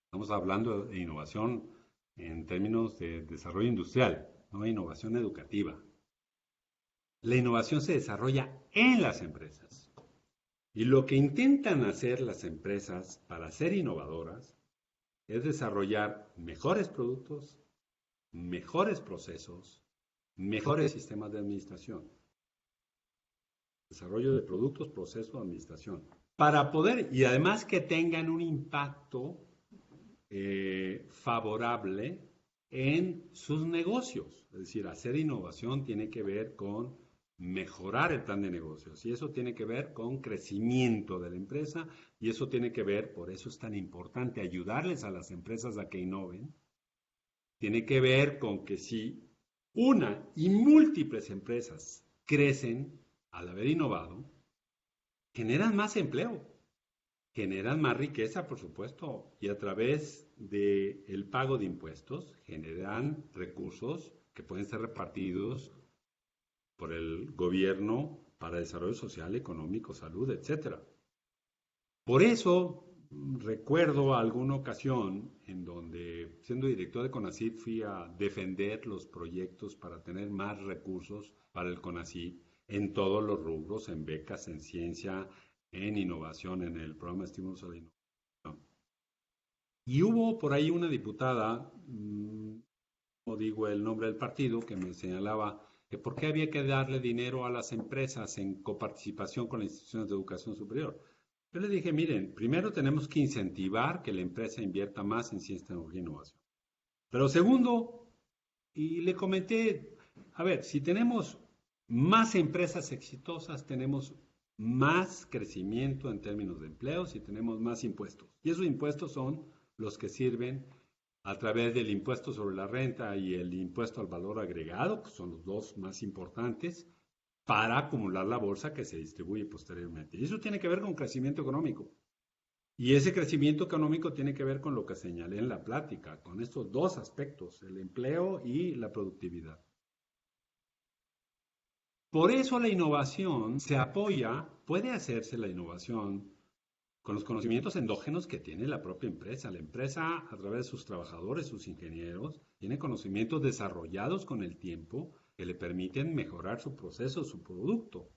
Estamos hablando de innovación en términos de desarrollo industrial, no innovación educativa. La innovación se desarrolla en las empresas. Y lo que intentan hacer las empresas para ser innovadoras es desarrollar mejores productos, mejores procesos, mejores sistemas de administración. Desarrollo de productos, procesos, administración. Para poder, y además que tengan un impacto favorable en sus negocios. Es decir, hacer innovación tiene que ver con mejorar el plan de negocios y eso tiene que ver con crecimiento de la empresa y eso tiene que ver, por eso es tan importante ayudarles a las empresas a que innoven, tiene que ver con que si una y múltiples empresas crecen al haber innovado, generan más empleo. generan más riqueza, por supuesto, y a través del pago de impuestos generan recursos que pueden ser repartidos por el gobierno para desarrollo social, económico, salud, etcétera. Por eso recuerdo alguna ocasión en donde, siendo director de CONACYT, fui a defender los proyectos para tener más recursos para el CONACYT en todos los rubros, en becas, en ciencia, en innovación, en el programa de estímulos a la innovación. Y hubo por ahí una diputada, no digo el nombre del partido, que me señalaba que por qué había que darle dinero a las empresas en coparticipación con las instituciones de educación superior. Yo le dije, miren, primero tenemos que incentivar que la empresa invierta más en ciencia, tecnología e innovación. Pero segundo, y le comenté, a ver, si tenemos más empresas exitosas, tenemos más crecimiento en términos de empleos y tenemos más impuestos. Y esos impuestos son los que sirven a través del impuesto sobre la renta y el impuesto al valor agregado, que son los dos más importantes, para acumular la bolsa que se distribuye posteriormente. Y eso tiene que ver con crecimiento económico. Y ese crecimiento económico tiene que ver con lo que señalé en la plática, con estos dos aspectos, el empleo y la productividad. Por eso la innovación se apoya, puede hacerse la innovación con los conocimientos endógenos que tiene la propia empresa. La empresa, a través de sus trabajadores, sus ingenieros, tiene conocimientos desarrollados con el tiempo que le permiten mejorar su proceso, su producto.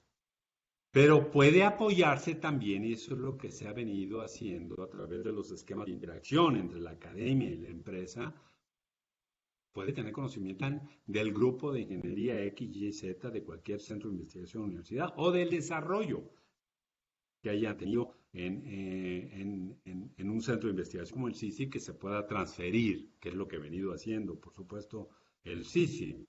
Pero puede apoyarse también, y eso es lo que se ha venido haciendo a través de los esquemas de interacción entre la academia y la empresa, puede tener conocimiento del grupo de ingeniería X, Y, Z de cualquier centro de investigación o universidad o del desarrollo que haya tenido en un centro de investigación como el CICI que se pueda transferir, que es lo que ha venido haciendo, por supuesto, el CICI.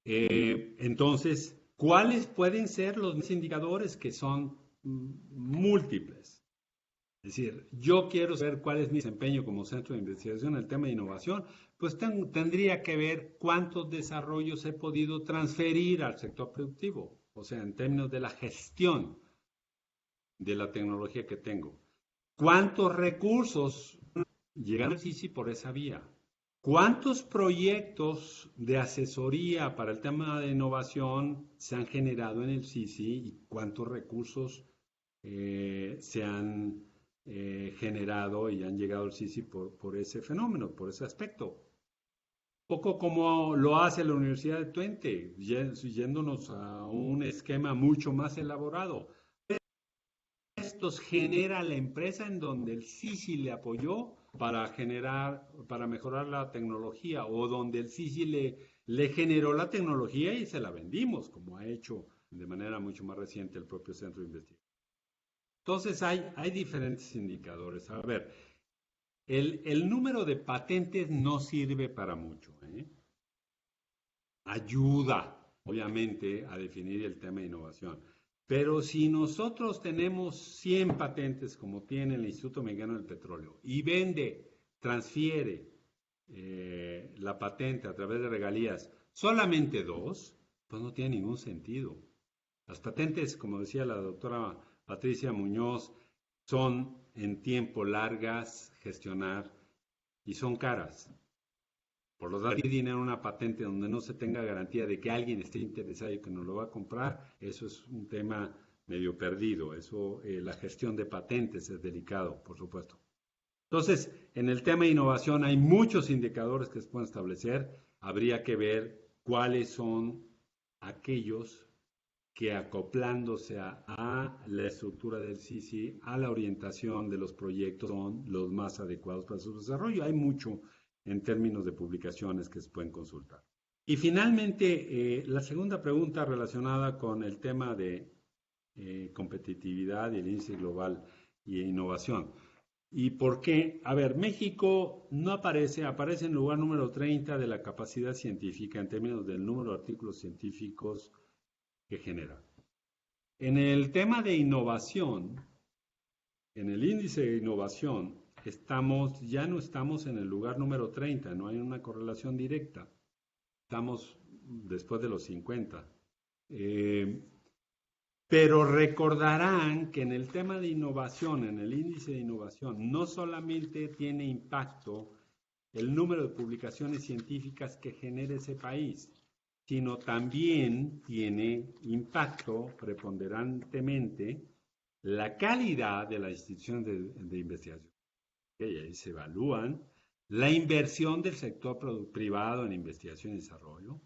Entonces, ¿cuáles pueden ser los indicadores que son múltiples? Es decir, yo quiero saber cuál es mi desempeño como centro de investigación en el tema de innovación, pues tendría que ver cuántos desarrollos he podido transferir al sector productivo, o sea, en términos de la gestión de la tecnología que tengo. ¿Cuántos recursos llegan al CICI por esa vía? ¿Cuántos proyectos de asesoría para el tema de innovación se han generado en el CICI y cuántos recursos se han generado y han llegado al CICI por ese fenómeno, por ese aspecto? Poco como lo hace la Universidad de Twente, yéndonos a un esquema mucho más elaborado. Estos genera la empresa en donde el CICI le apoyó para mejorar la tecnología, o donde el CICI le generó la tecnología y se la vendimos, como ha hecho de manera mucho más reciente el propio centro de investigación. Entonces hay diferentes indicadores. A ver, el número de patentes no sirve para mucho, ¿eh? Ayuda, obviamente, a definir el tema de innovación. Pero si nosotros tenemos 100 patentes, como tiene el Instituto Mexicano del Petróleo, y transfiere la patente a través de regalías, solamente 2, pues no tiene ningún sentido. Las patentes, como decía la doctora Patricia Muñoz, son en tiempo largas gestionar y son caras. Por lo tanto, dinero en una patente donde no se tenga garantía de que alguien esté interesado y que nos lo va a comprar, eso es un tema medio perdido. Eso, la gestión de patentes es delicado, por supuesto. Entonces, en el tema de innovación hay muchos indicadores que se pueden establecer. Habría que ver cuáles son aquellos que, acoplándose a la estructura del CICI, a la orientación de los proyectos, son los más adecuados para su desarrollo. Hay mucho en términos de publicaciones que se pueden consultar. Y finalmente, la segunda pregunta relacionada con el tema de competitividad y el índice global y innovación. ¿Y por qué? A ver, México no aparece en lugar número 30 de la capacidad científica en términos del número de artículos científicos que genera. En el tema de innovación, en el índice de innovación, ya no estamos en el lugar número 30, no hay una correlación directa. Estamos después de los 50. Pero recordarán que en el tema de innovación, en el índice de innovación, no solamente tiene impacto el número de publicaciones científicas que genera ese país, sino también tiene impacto preponderantemente la calidad de las instituciones de investigación. Y ahí se evalúan la inversión del sector privado en investigación y desarrollo,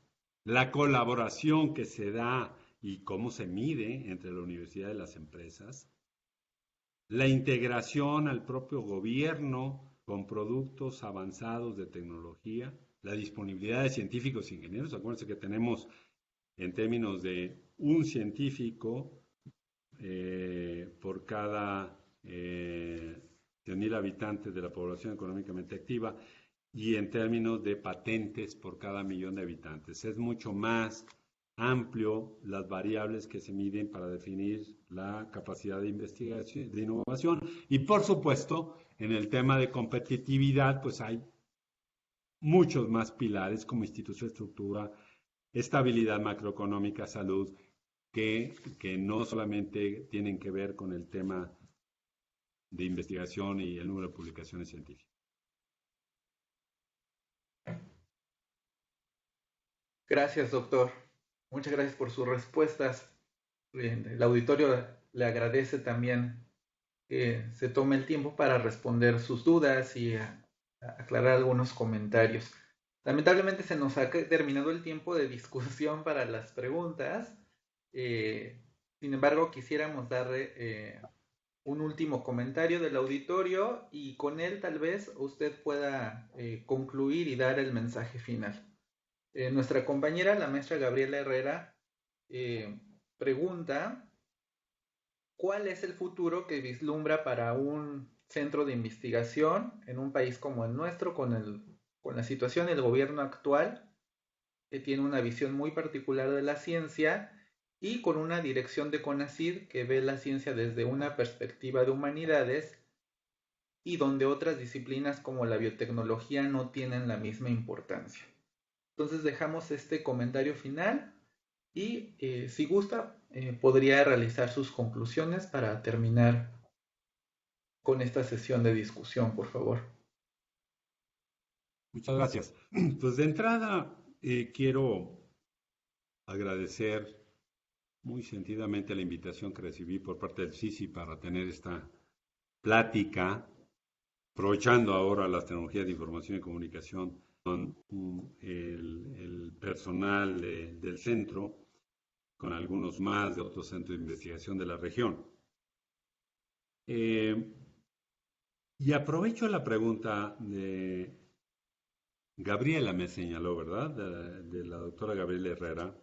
la colaboración que se da y cómo se mide entre la universidad y las empresas, la integración al propio gobierno con productos avanzados de tecnología, la disponibilidad de científicos e ingenieros. Acuérdense que tenemos en términos de un científico por cada 100.000 habitantes de la población económicamente activa y en términos de patentes por cada 1.000.000 de habitantes. Es mucho más amplio las variables que se miden para definir la capacidad de investigación, de innovación. Y por supuesto, en el tema de competitividad, pues hay muchos más pilares como institución, estructura, estabilidad macroeconómica, salud, que no solamente tienen que ver con el tema de investigación y el número de publicaciones científicas. Gracias, doctor. Muchas gracias por sus respuestas. El auditorio le agradece también que se tome el tiempo para responder sus dudas y aclarar algunos comentarios. Lamentablemente se nos ha terminado el tiempo de discusión para las preguntas. Sin embargo, quisiéramos darle un último comentario del auditorio y con él tal vez usted pueda concluir y dar el mensaje final. Nuestra compañera, la maestra Gabriela Herrera, pregunta: ¿cuál es el futuro que vislumbra para un centro de investigación en un país como el nuestro, con la situación del gobierno actual, que tiene una visión muy particular de la ciencia y con una dirección de CONACYT que ve la ciencia desde una perspectiva de humanidades y donde otras disciplinas como la biotecnología no tienen la misma importancia? Entonces dejamos este comentario final y si gusta podría realizar sus conclusiones para terminar con esta sesión de discusión, por favor. Muchas gracias. Pues de entrada quiero agradecer muy sentidamente la invitación que recibí por parte del CICI para tener esta plática, aprovechando ahora las tecnologías de información y comunicación con el personal del centro, con algunos más de otros centros de investigación de la región. Y aprovecho la pregunta de Gabriela, me señaló, ¿verdad? De la doctora Gabriela Herrera,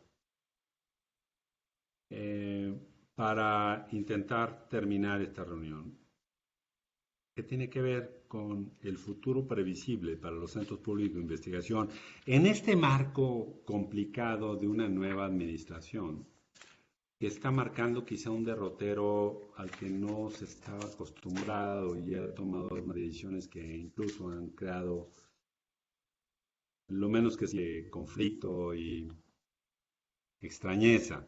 para intentar terminar esta reunión, que tiene que ver con el futuro previsible para los centros públicos de investigación en este marco complicado de una nueva administración que está marcando quizá un derrotero al que no se estaba acostumbrado y ha tomado decisiones que incluso han creado lo menos que sea conflicto y extrañeza.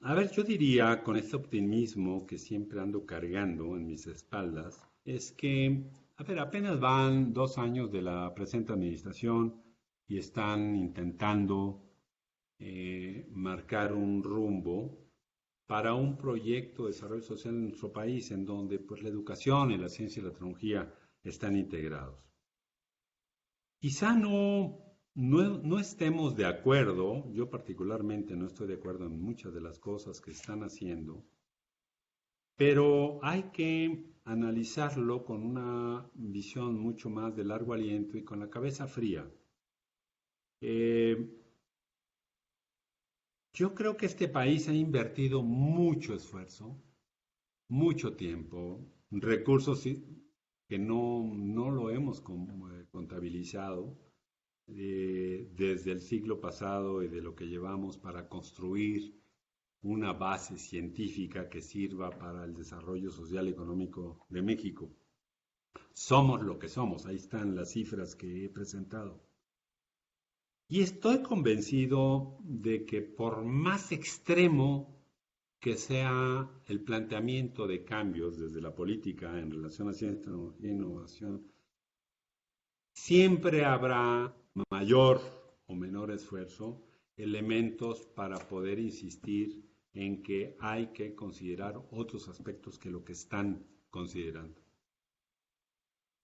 A ver, yo diría con este optimismo que siempre ando cargando en mis espaldas, es que, a ver, apenas van 2 años de la presente administración y están intentando marcar un rumbo para un proyecto de desarrollo social en nuestro país en donde pues la educación y la ciencia y la tecnología están integrados. Quizá no estemos de acuerdo, yo particularmente no estoy de acuerdo en muchas de las cosas que están haciendo, pero hay que analizarlo con una visión mucho más de largo aliento y con la cabeza fría. Yo creo que este país ha invertido mucho esfuerzo, mucho tiempo, recursos que no lo hemos contabilizado desde el siglo pasado y de lo que llevamos para construir una base científica que sirva para el desarrollo social y económico de México. Somos lo que somos, ahí están las cifras que he presentado. Y estoy convencido de que por más extremo que sea el planteamiento de cambios desde la política en relación a ciencia e innovación, siempre habrá mayor o menor esfuerzo, elementos para poder insistir en que hay que considerar otros aspectos que lo que están considerando.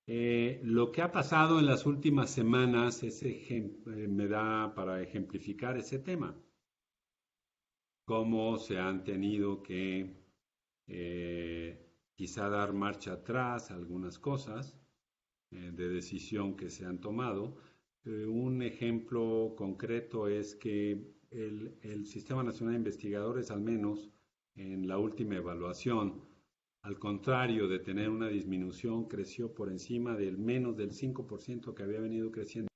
Lo que ha pasado en las últimas semanas me da para ejemplificar ese tema. Cómo se han tenido que quizá dar marcha atrás a algunas cosas de decisión que se han tomado. Un ejemplo concreto es que el Sistema Nacional de Investigadores, al menos en la última evaluación, al contrario de tener una disminución, creció por encima del menos del 5% que había venido creciendo.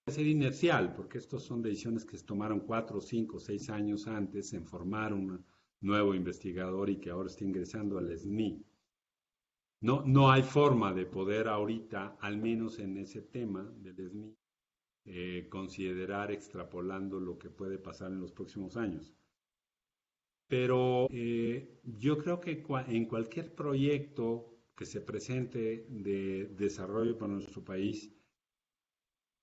Ser inercial, porque estos son decisiones que se tomaron 4, 5, 6 años antes en formar un nuevo investigador y que ahora está ingresando al SNI. No hay forma de poder ahorita, al menos en ese tema del SNI, considerar extrapolando lo que puede pasar en los próximos años. Pero yo creo que en cualquier proyecto que se presente de desarrollo para nuestro país,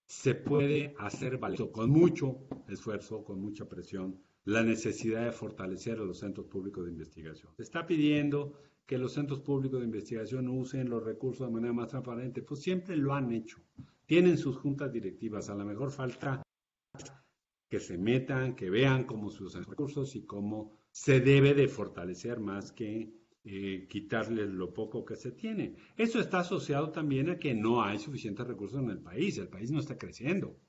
se puede hacer valer con mucho esfuerzo, con mucha presión, la necesidad de fortalecer a los centros públicos de investigación. Se está pidiendo que los centros públicos de investigación usen los recursos de manera más transparente, pues siempre lo han hecho. Tienen sus juntas directivas, a lo mejor falta que se metan, que vean cómo se usan los recursos y cómo se debe de fortalecer más que quitarles lo poco que se tiene. Eso está asociado también a que no hay suficientes recursos en el país no está creciendo.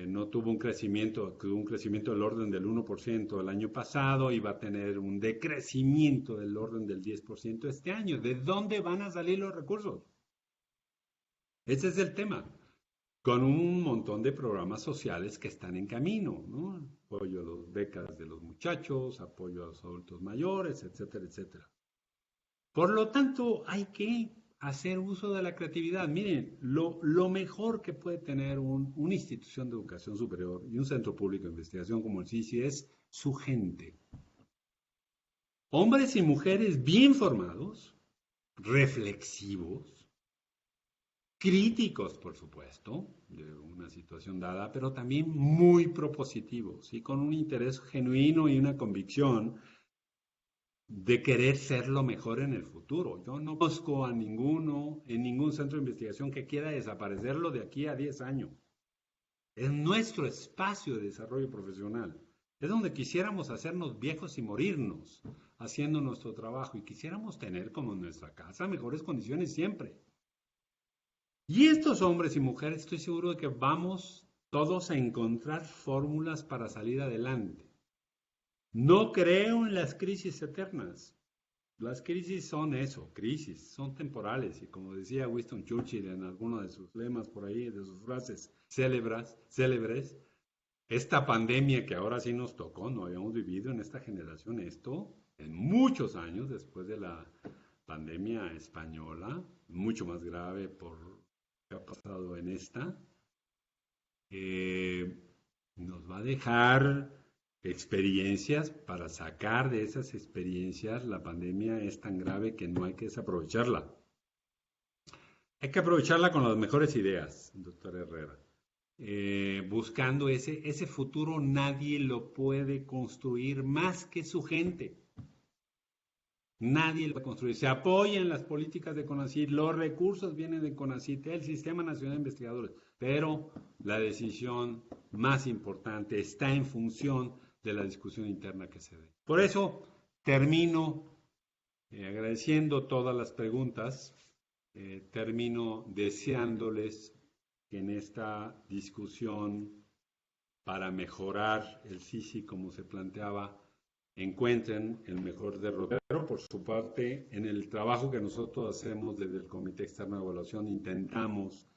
No tuvo un crecimiento del orden del 1% el año pasado y va a tener un decrecimiento del orden del 10% este año. ¿De dónde van a salir los recursos? Ese es el tema. Con un montón de programas sociales que están en camino, ¿no? Apoyo a las becas de los muchachos, apoyo a los adultos mayores, etcétera, etcétera. Por lo tanto, hay que hacer uso de la creatividad. Miren, lo mejor que puede tener una institución de educación superior y un centro público de investigación como el CICI es su gente. Hombres y mujeres bien formados, reflexivos, críticos, por supuesto, de una situación dada, pero también muy propositivos y con un interés genuino y una convicción de querer ser lo mejor en el futuro. Yo no conozco a ninguno en ningún centro de investigación que quiera desaparecerlo de aquí a 10 años. Es nuestro espacio de desarrollo profesional. Es donde quisiéramos hacernos viejos y morirnos haciendo nuestro trabajo y quisiéramos tener como en nuestra casa mejores condiciones siempre. Y estos hombres y mujeres, estoy seguro de que vamos todos a encontrar fórmulas para salir adelante. No creo en las crisis eternas. Las crisis son eso, crisis, son temporales. Y como decía Winston Churchill en alguno de sus lemas por ahí, de sus frases célebres, esta pandemia que ahora sí nos tocó, no habíamos vivido en esta generación esto en muchos años después de la pandemia española, mucho más grave por ha pasado en esta, nos va a dejar experiencias para sacar de esas experiencias. La pandemia es tan grave que no hay que desaprovecharla. Hay que aprovecharla con las mejores ideas, doctor Herrera. Buscando ese futuro, nadie lo puede construir más que su gente. Nadie lo va a construir. Se apoyan las políticas de CONACYT, los recursos vienen de CONACYT, el Sistema Nacional de Investigadores, pero la decisión más importante está en función de la discusión interna que se dé. Por eso termino agradeciendo todas las preguntas, termino deseándoles que en esta discusión para mejorar el CICI como se planteaba, encuentren el mejor derrotero. Por su parte, en el trabajo que nosotros hacemos desde el Comité Externo de Evaluación, intentamos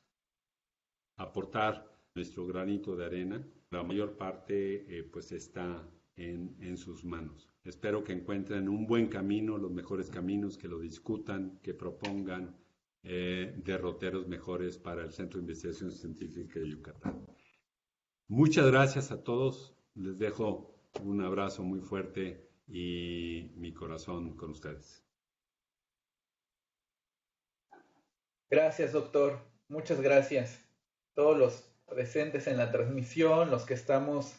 aportar nuestro granito de arena. La mayor parte pues está en sus manos. Espero que encuentren un buen camino, los mejores caminos, que lo discutan, que propongan derroteros mejores para el Centro de Investigación Científica de Yucatán. Muchas gracias a todos. Les dejo un abrazo muy fuerte y mi corazón con ustedes. Gracias, doctor. Muchas gracias. Todos los presentes en la transmisión, los que estamos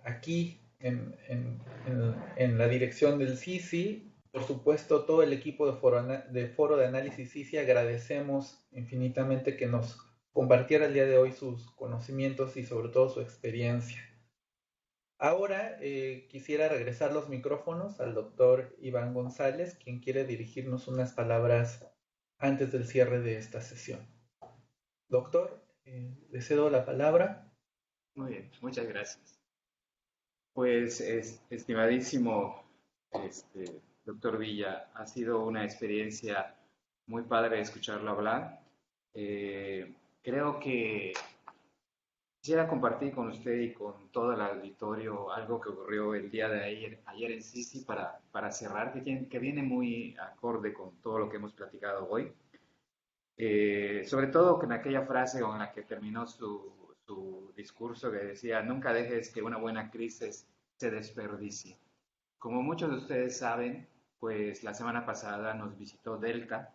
aquí en la dirección del CICI, por supuesto, todo el equipo de Foro de Análisis CICI, agradecemos infinitamente que nos compartiera el día de hoy sus conocimientos y sobre todo su experiencia. Ahora quisiera regresar los micrófonos al doctor Iván González, quien quiere dirigirnos unas palabras antes del cierre de esta sesión. Doctor, le cedo la palabra. Muy bien, muchas gracias. Pues, estimadísimo doctor Villa, ha sido una experiencia muy padre escucharlo hablar. Creo que quisiera compartir con usted y con todo el auditorio algo que ocurrió el día de ayer en Sisi para cerrar, que viene muy acorde con todo lo que hemos platicado hoy. Sobre todo con aquella frase con la que terminó su discurso que decía, nunca dejes que una buena crisis se desperdicie. Como muchos de ustedes saben, pues la semana pasada nos visitó Delta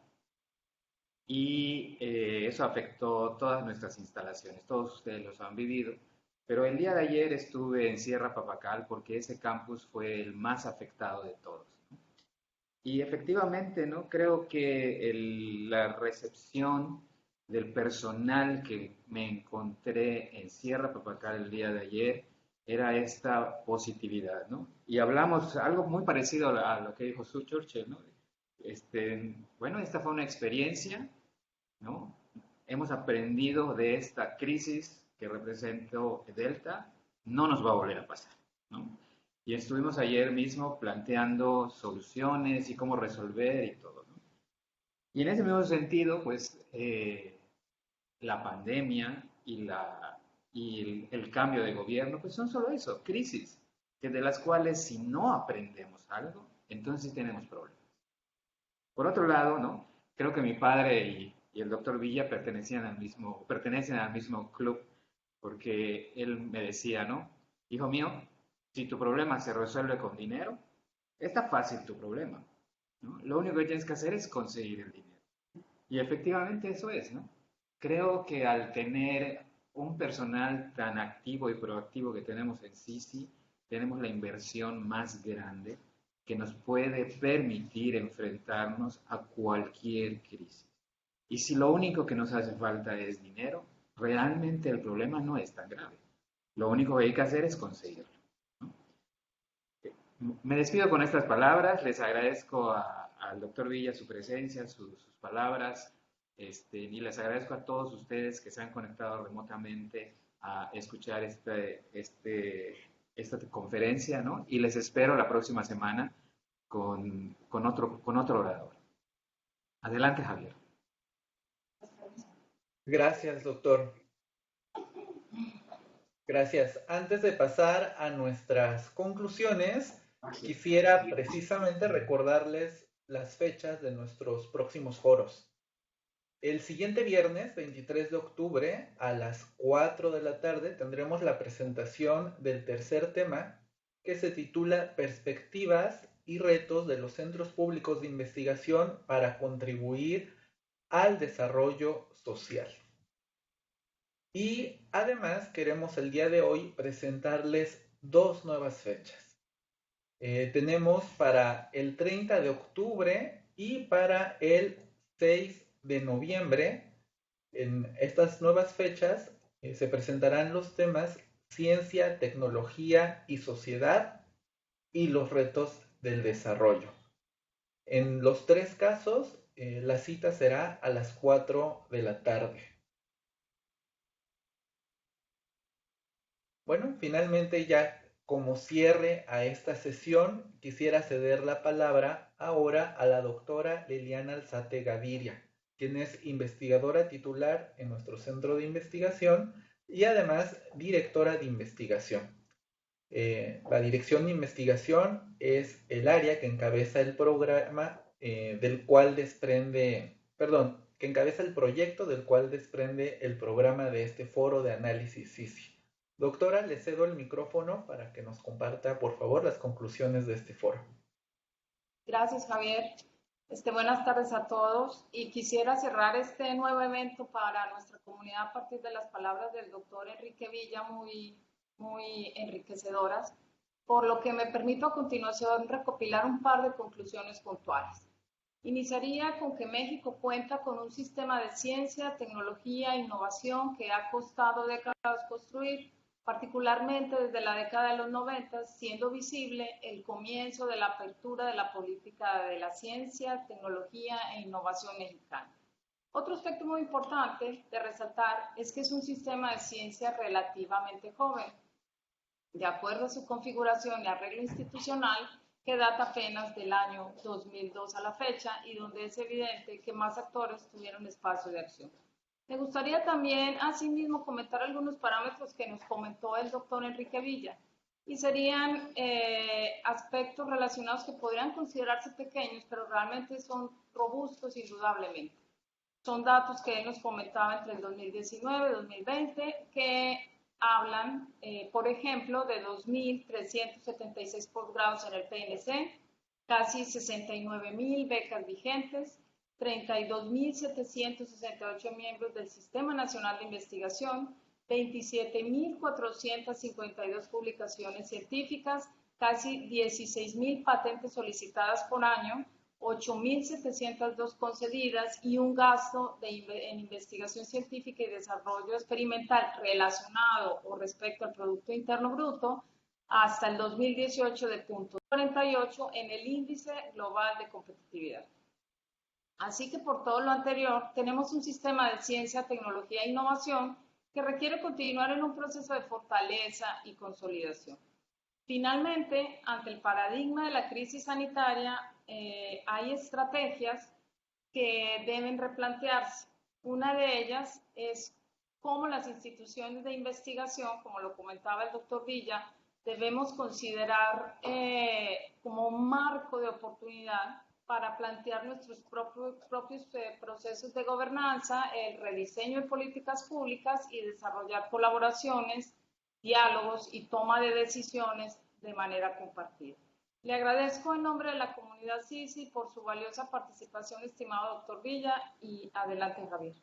y eso afectó todas nuestras instalaciones. Todos ustedes los han vivido, pero el día de ayer estuve en Sierra Papacal porque ese campus fue el más afectado de todos. Y efectivamente, ¿no? Creo que la recepción del personal que me encontré en Sierra Papacal el día de ayer era esta positividad, ¿no? Y hablamos algo muy parecido a lo que dijo Sue Churchill, ¿no? Bueno, esta fue una experiencia, ¿no? Hemos aprendido de esta crisis que representó Delta, no nos va a volver a pasar, ¿no? Y estuvimos ayer mismo planteando soluciones y cómo resolver y todo, ¿no? Y en ese mismo sentido, pues, la pandemia y el cambio de gobierno, pues son solo eso, crisis, que de las cuales si no aprendemos algo, entonces tenemos problemas. Por otro lado, ¿no? Creo que mi padre y el doctor Villa pertenecen al mismo club, porque él me decía, ¿no? Hijo mío, si tu problema se resuelve con dinero, está fácil tu problema, ¿no? Lo único que tienes que hacer es conseguir el dinero. Y efectivamente eso es, ¿no? Creo que al tener un personal tan activo y proactivo que tenemos en Sisi, tenemos la inversión más grande que nos puede permitir enfrentarnos a cualquier crisis. Y si lo único que nos hace falta es dinero, realmente el problema no es tan grave. Lo único que hay que hacer es conseguirlo, ¿no? Me despido con estas palabras, les agradezco al doctor Villa su presencia, sus palabras, y les agradezco a todos ustedes que se han conectado remotamente a escuchar esta conferencia, ¿no? Y les espero la próxima semana con otro orador. Adelante, Javier. Gracias, doctor. Gracias. Antes de pasar a nuestras conclusiones, quisiera precisamente recordarles las fechas de nuestros próximos foros. El siguiente viernes, 23 de octubre, a las 4 de la tarde, tendremos la presentación del tercer tema, que se titula Perspectivas y retos de los centros públicos de investigación para contribuir al desarrollo social. Y además queremos el día de hoy presentarles dos nuevas fechas. Tenemos para el 30 de octubre y para el 6 de noviembre. En estas nuevas fechas se presentarán los temas Ciencia, Tecnología y Sociedad y los retos del desarrollo. En los tres casos, la cita será a las 4 de la tarde. Bueno, finalmente ya como cierre a esta sesión, quisiera ceder la palabra ahora a la doctora Liliana Alzate Gaviria, quien es investigadora titular en nuestro centro de investigación y además directora de investigación. La dirección de investigación es el área que encabeza el programa que encabeza el proyecto del cual desprende el programa de este foro de análisis CICI. Doctora, le cedo el micrófono para que nos comparta, por favor, las conclusiones de este foro. Gracias, Javier. Buenas tardes a todos, y quisiera cerrar este nuevo evento para nuestra comunidad a partir de las palabras del doctor Enrique Villa, muy enriquecedoras, por lo que me permito a continuación recopilar un par de conclusiones puntuales. Iniciaría con que México cuenta con un sistema de ciencia, tecnología e innovación que ha costado décadas construir, particularmente desde la década de los 90, siendo visible el comienzo de la apertura de la política de la ciencia, tecnología e innovación mexicana. Otro aspecto muy importante de resaltar es que es un sistema de ciencia relativamente joven, de acuerdo a su configuración y arreglo institucional, que data apenas del año 2002 a la fecha y donde es evidente que más actores tuvieron espacio de acción. Me gustaría también, asimismo, comentar algunos parámetros que nos comentó el doctor Enrique Villa, y serían aspectos relacionados que podrían considerarse pequeños, pero realmente son robustos indudablemente. Son datos que él nos comentaba entre el 2019 y 2020, que hablan, por ejemplo, de 2.376 posgrados en el PNC, casi 69.000 becas vigentes, 32.768 miembros del Sistema Nacional de Investigación, 27.452 publicaciones científicas, casi 16.000 patentes solicitadas por año, 8.702 concedidas y un gasto en investigación científica y desarrollo experimental relacionado o respecto al Producto Interno Bruto hasta el 2018 de 0.48 en el Índice Global de Competitividad. Así que por todo lo anterior, tenemos un sistema de ciencia, tecnología e innovación que requiere continuar en un proceso de fortaleza y consolidación. Finalmente, ante el paradigma de la crisis sanitaria, hay estrategias que deben replantearse. Una de ellas es cómo las instituciones de investigación, como lo comentaba el doctor Villa, debemos considerar como un marco de oportunidad para plantear nuestros propios procesos de gobernanza, el rediseño de políticas públicas y desarrollar colaboraciones, diálogos y toma de decisiones de manera compartida. Le agradezco en nombre de la comunidad CICI por su valiosa participación, estimado doctor Villa, y adelante, Javier.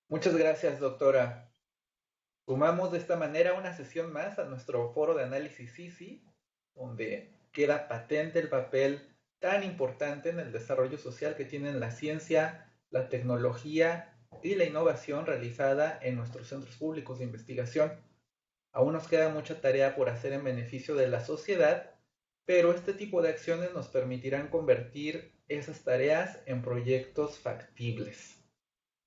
Muchas gracias, doctora. Sumamos de esta manera una sesión más a nuestro foro de análisis CICI, donde queda patente el papel tan importante en el desarrollo social que tienen la ciencia, la tecnología y la innovación realizada en nuestros centros públicos de investigación. Aún nos queda mucha tarea por hacer en beneficio de la sociedad, pero este tipo de acciones nos permitirán convertir esas tareas en proyectos factibles.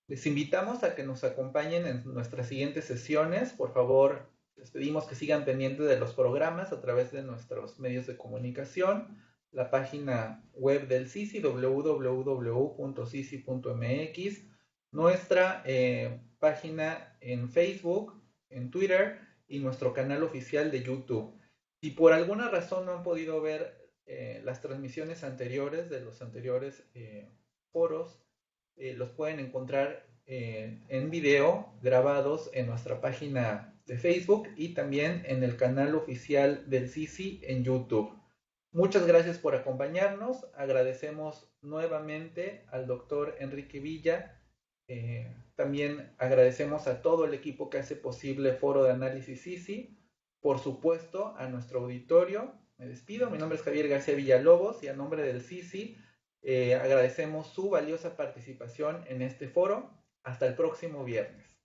Les invitamos a que nos acompañen en nuestras siguientes sesiones. Por favor, les pedimos que sigan pendientes de los programas a través de nuestros medios de comunicación, la página web del CICI, www.cici.mx, nuestra página en Facebook, en Twitter y nuestro canal oficial de YouTube. Si por alguna razón no han podido ver las transmisiones anteriores de los anteriores foros, los pueden encontrar en video grabados en nuestra página de Facebook y también en el canal oficial del CICI en YouTube. Muchas gracias por acompañarnos. Agradecemos nuevamente al doctor Enrique Villa. También agradecemos a todo el equipo que hace posible el Foro de Análisis CICI. Por supuesto, a nuestro auditorio. Me despido. Mi nombre es Javier García Villalobos y a nombre del CICI agradecemos su valiosa participación en este foro. Hasta el próximo viernes.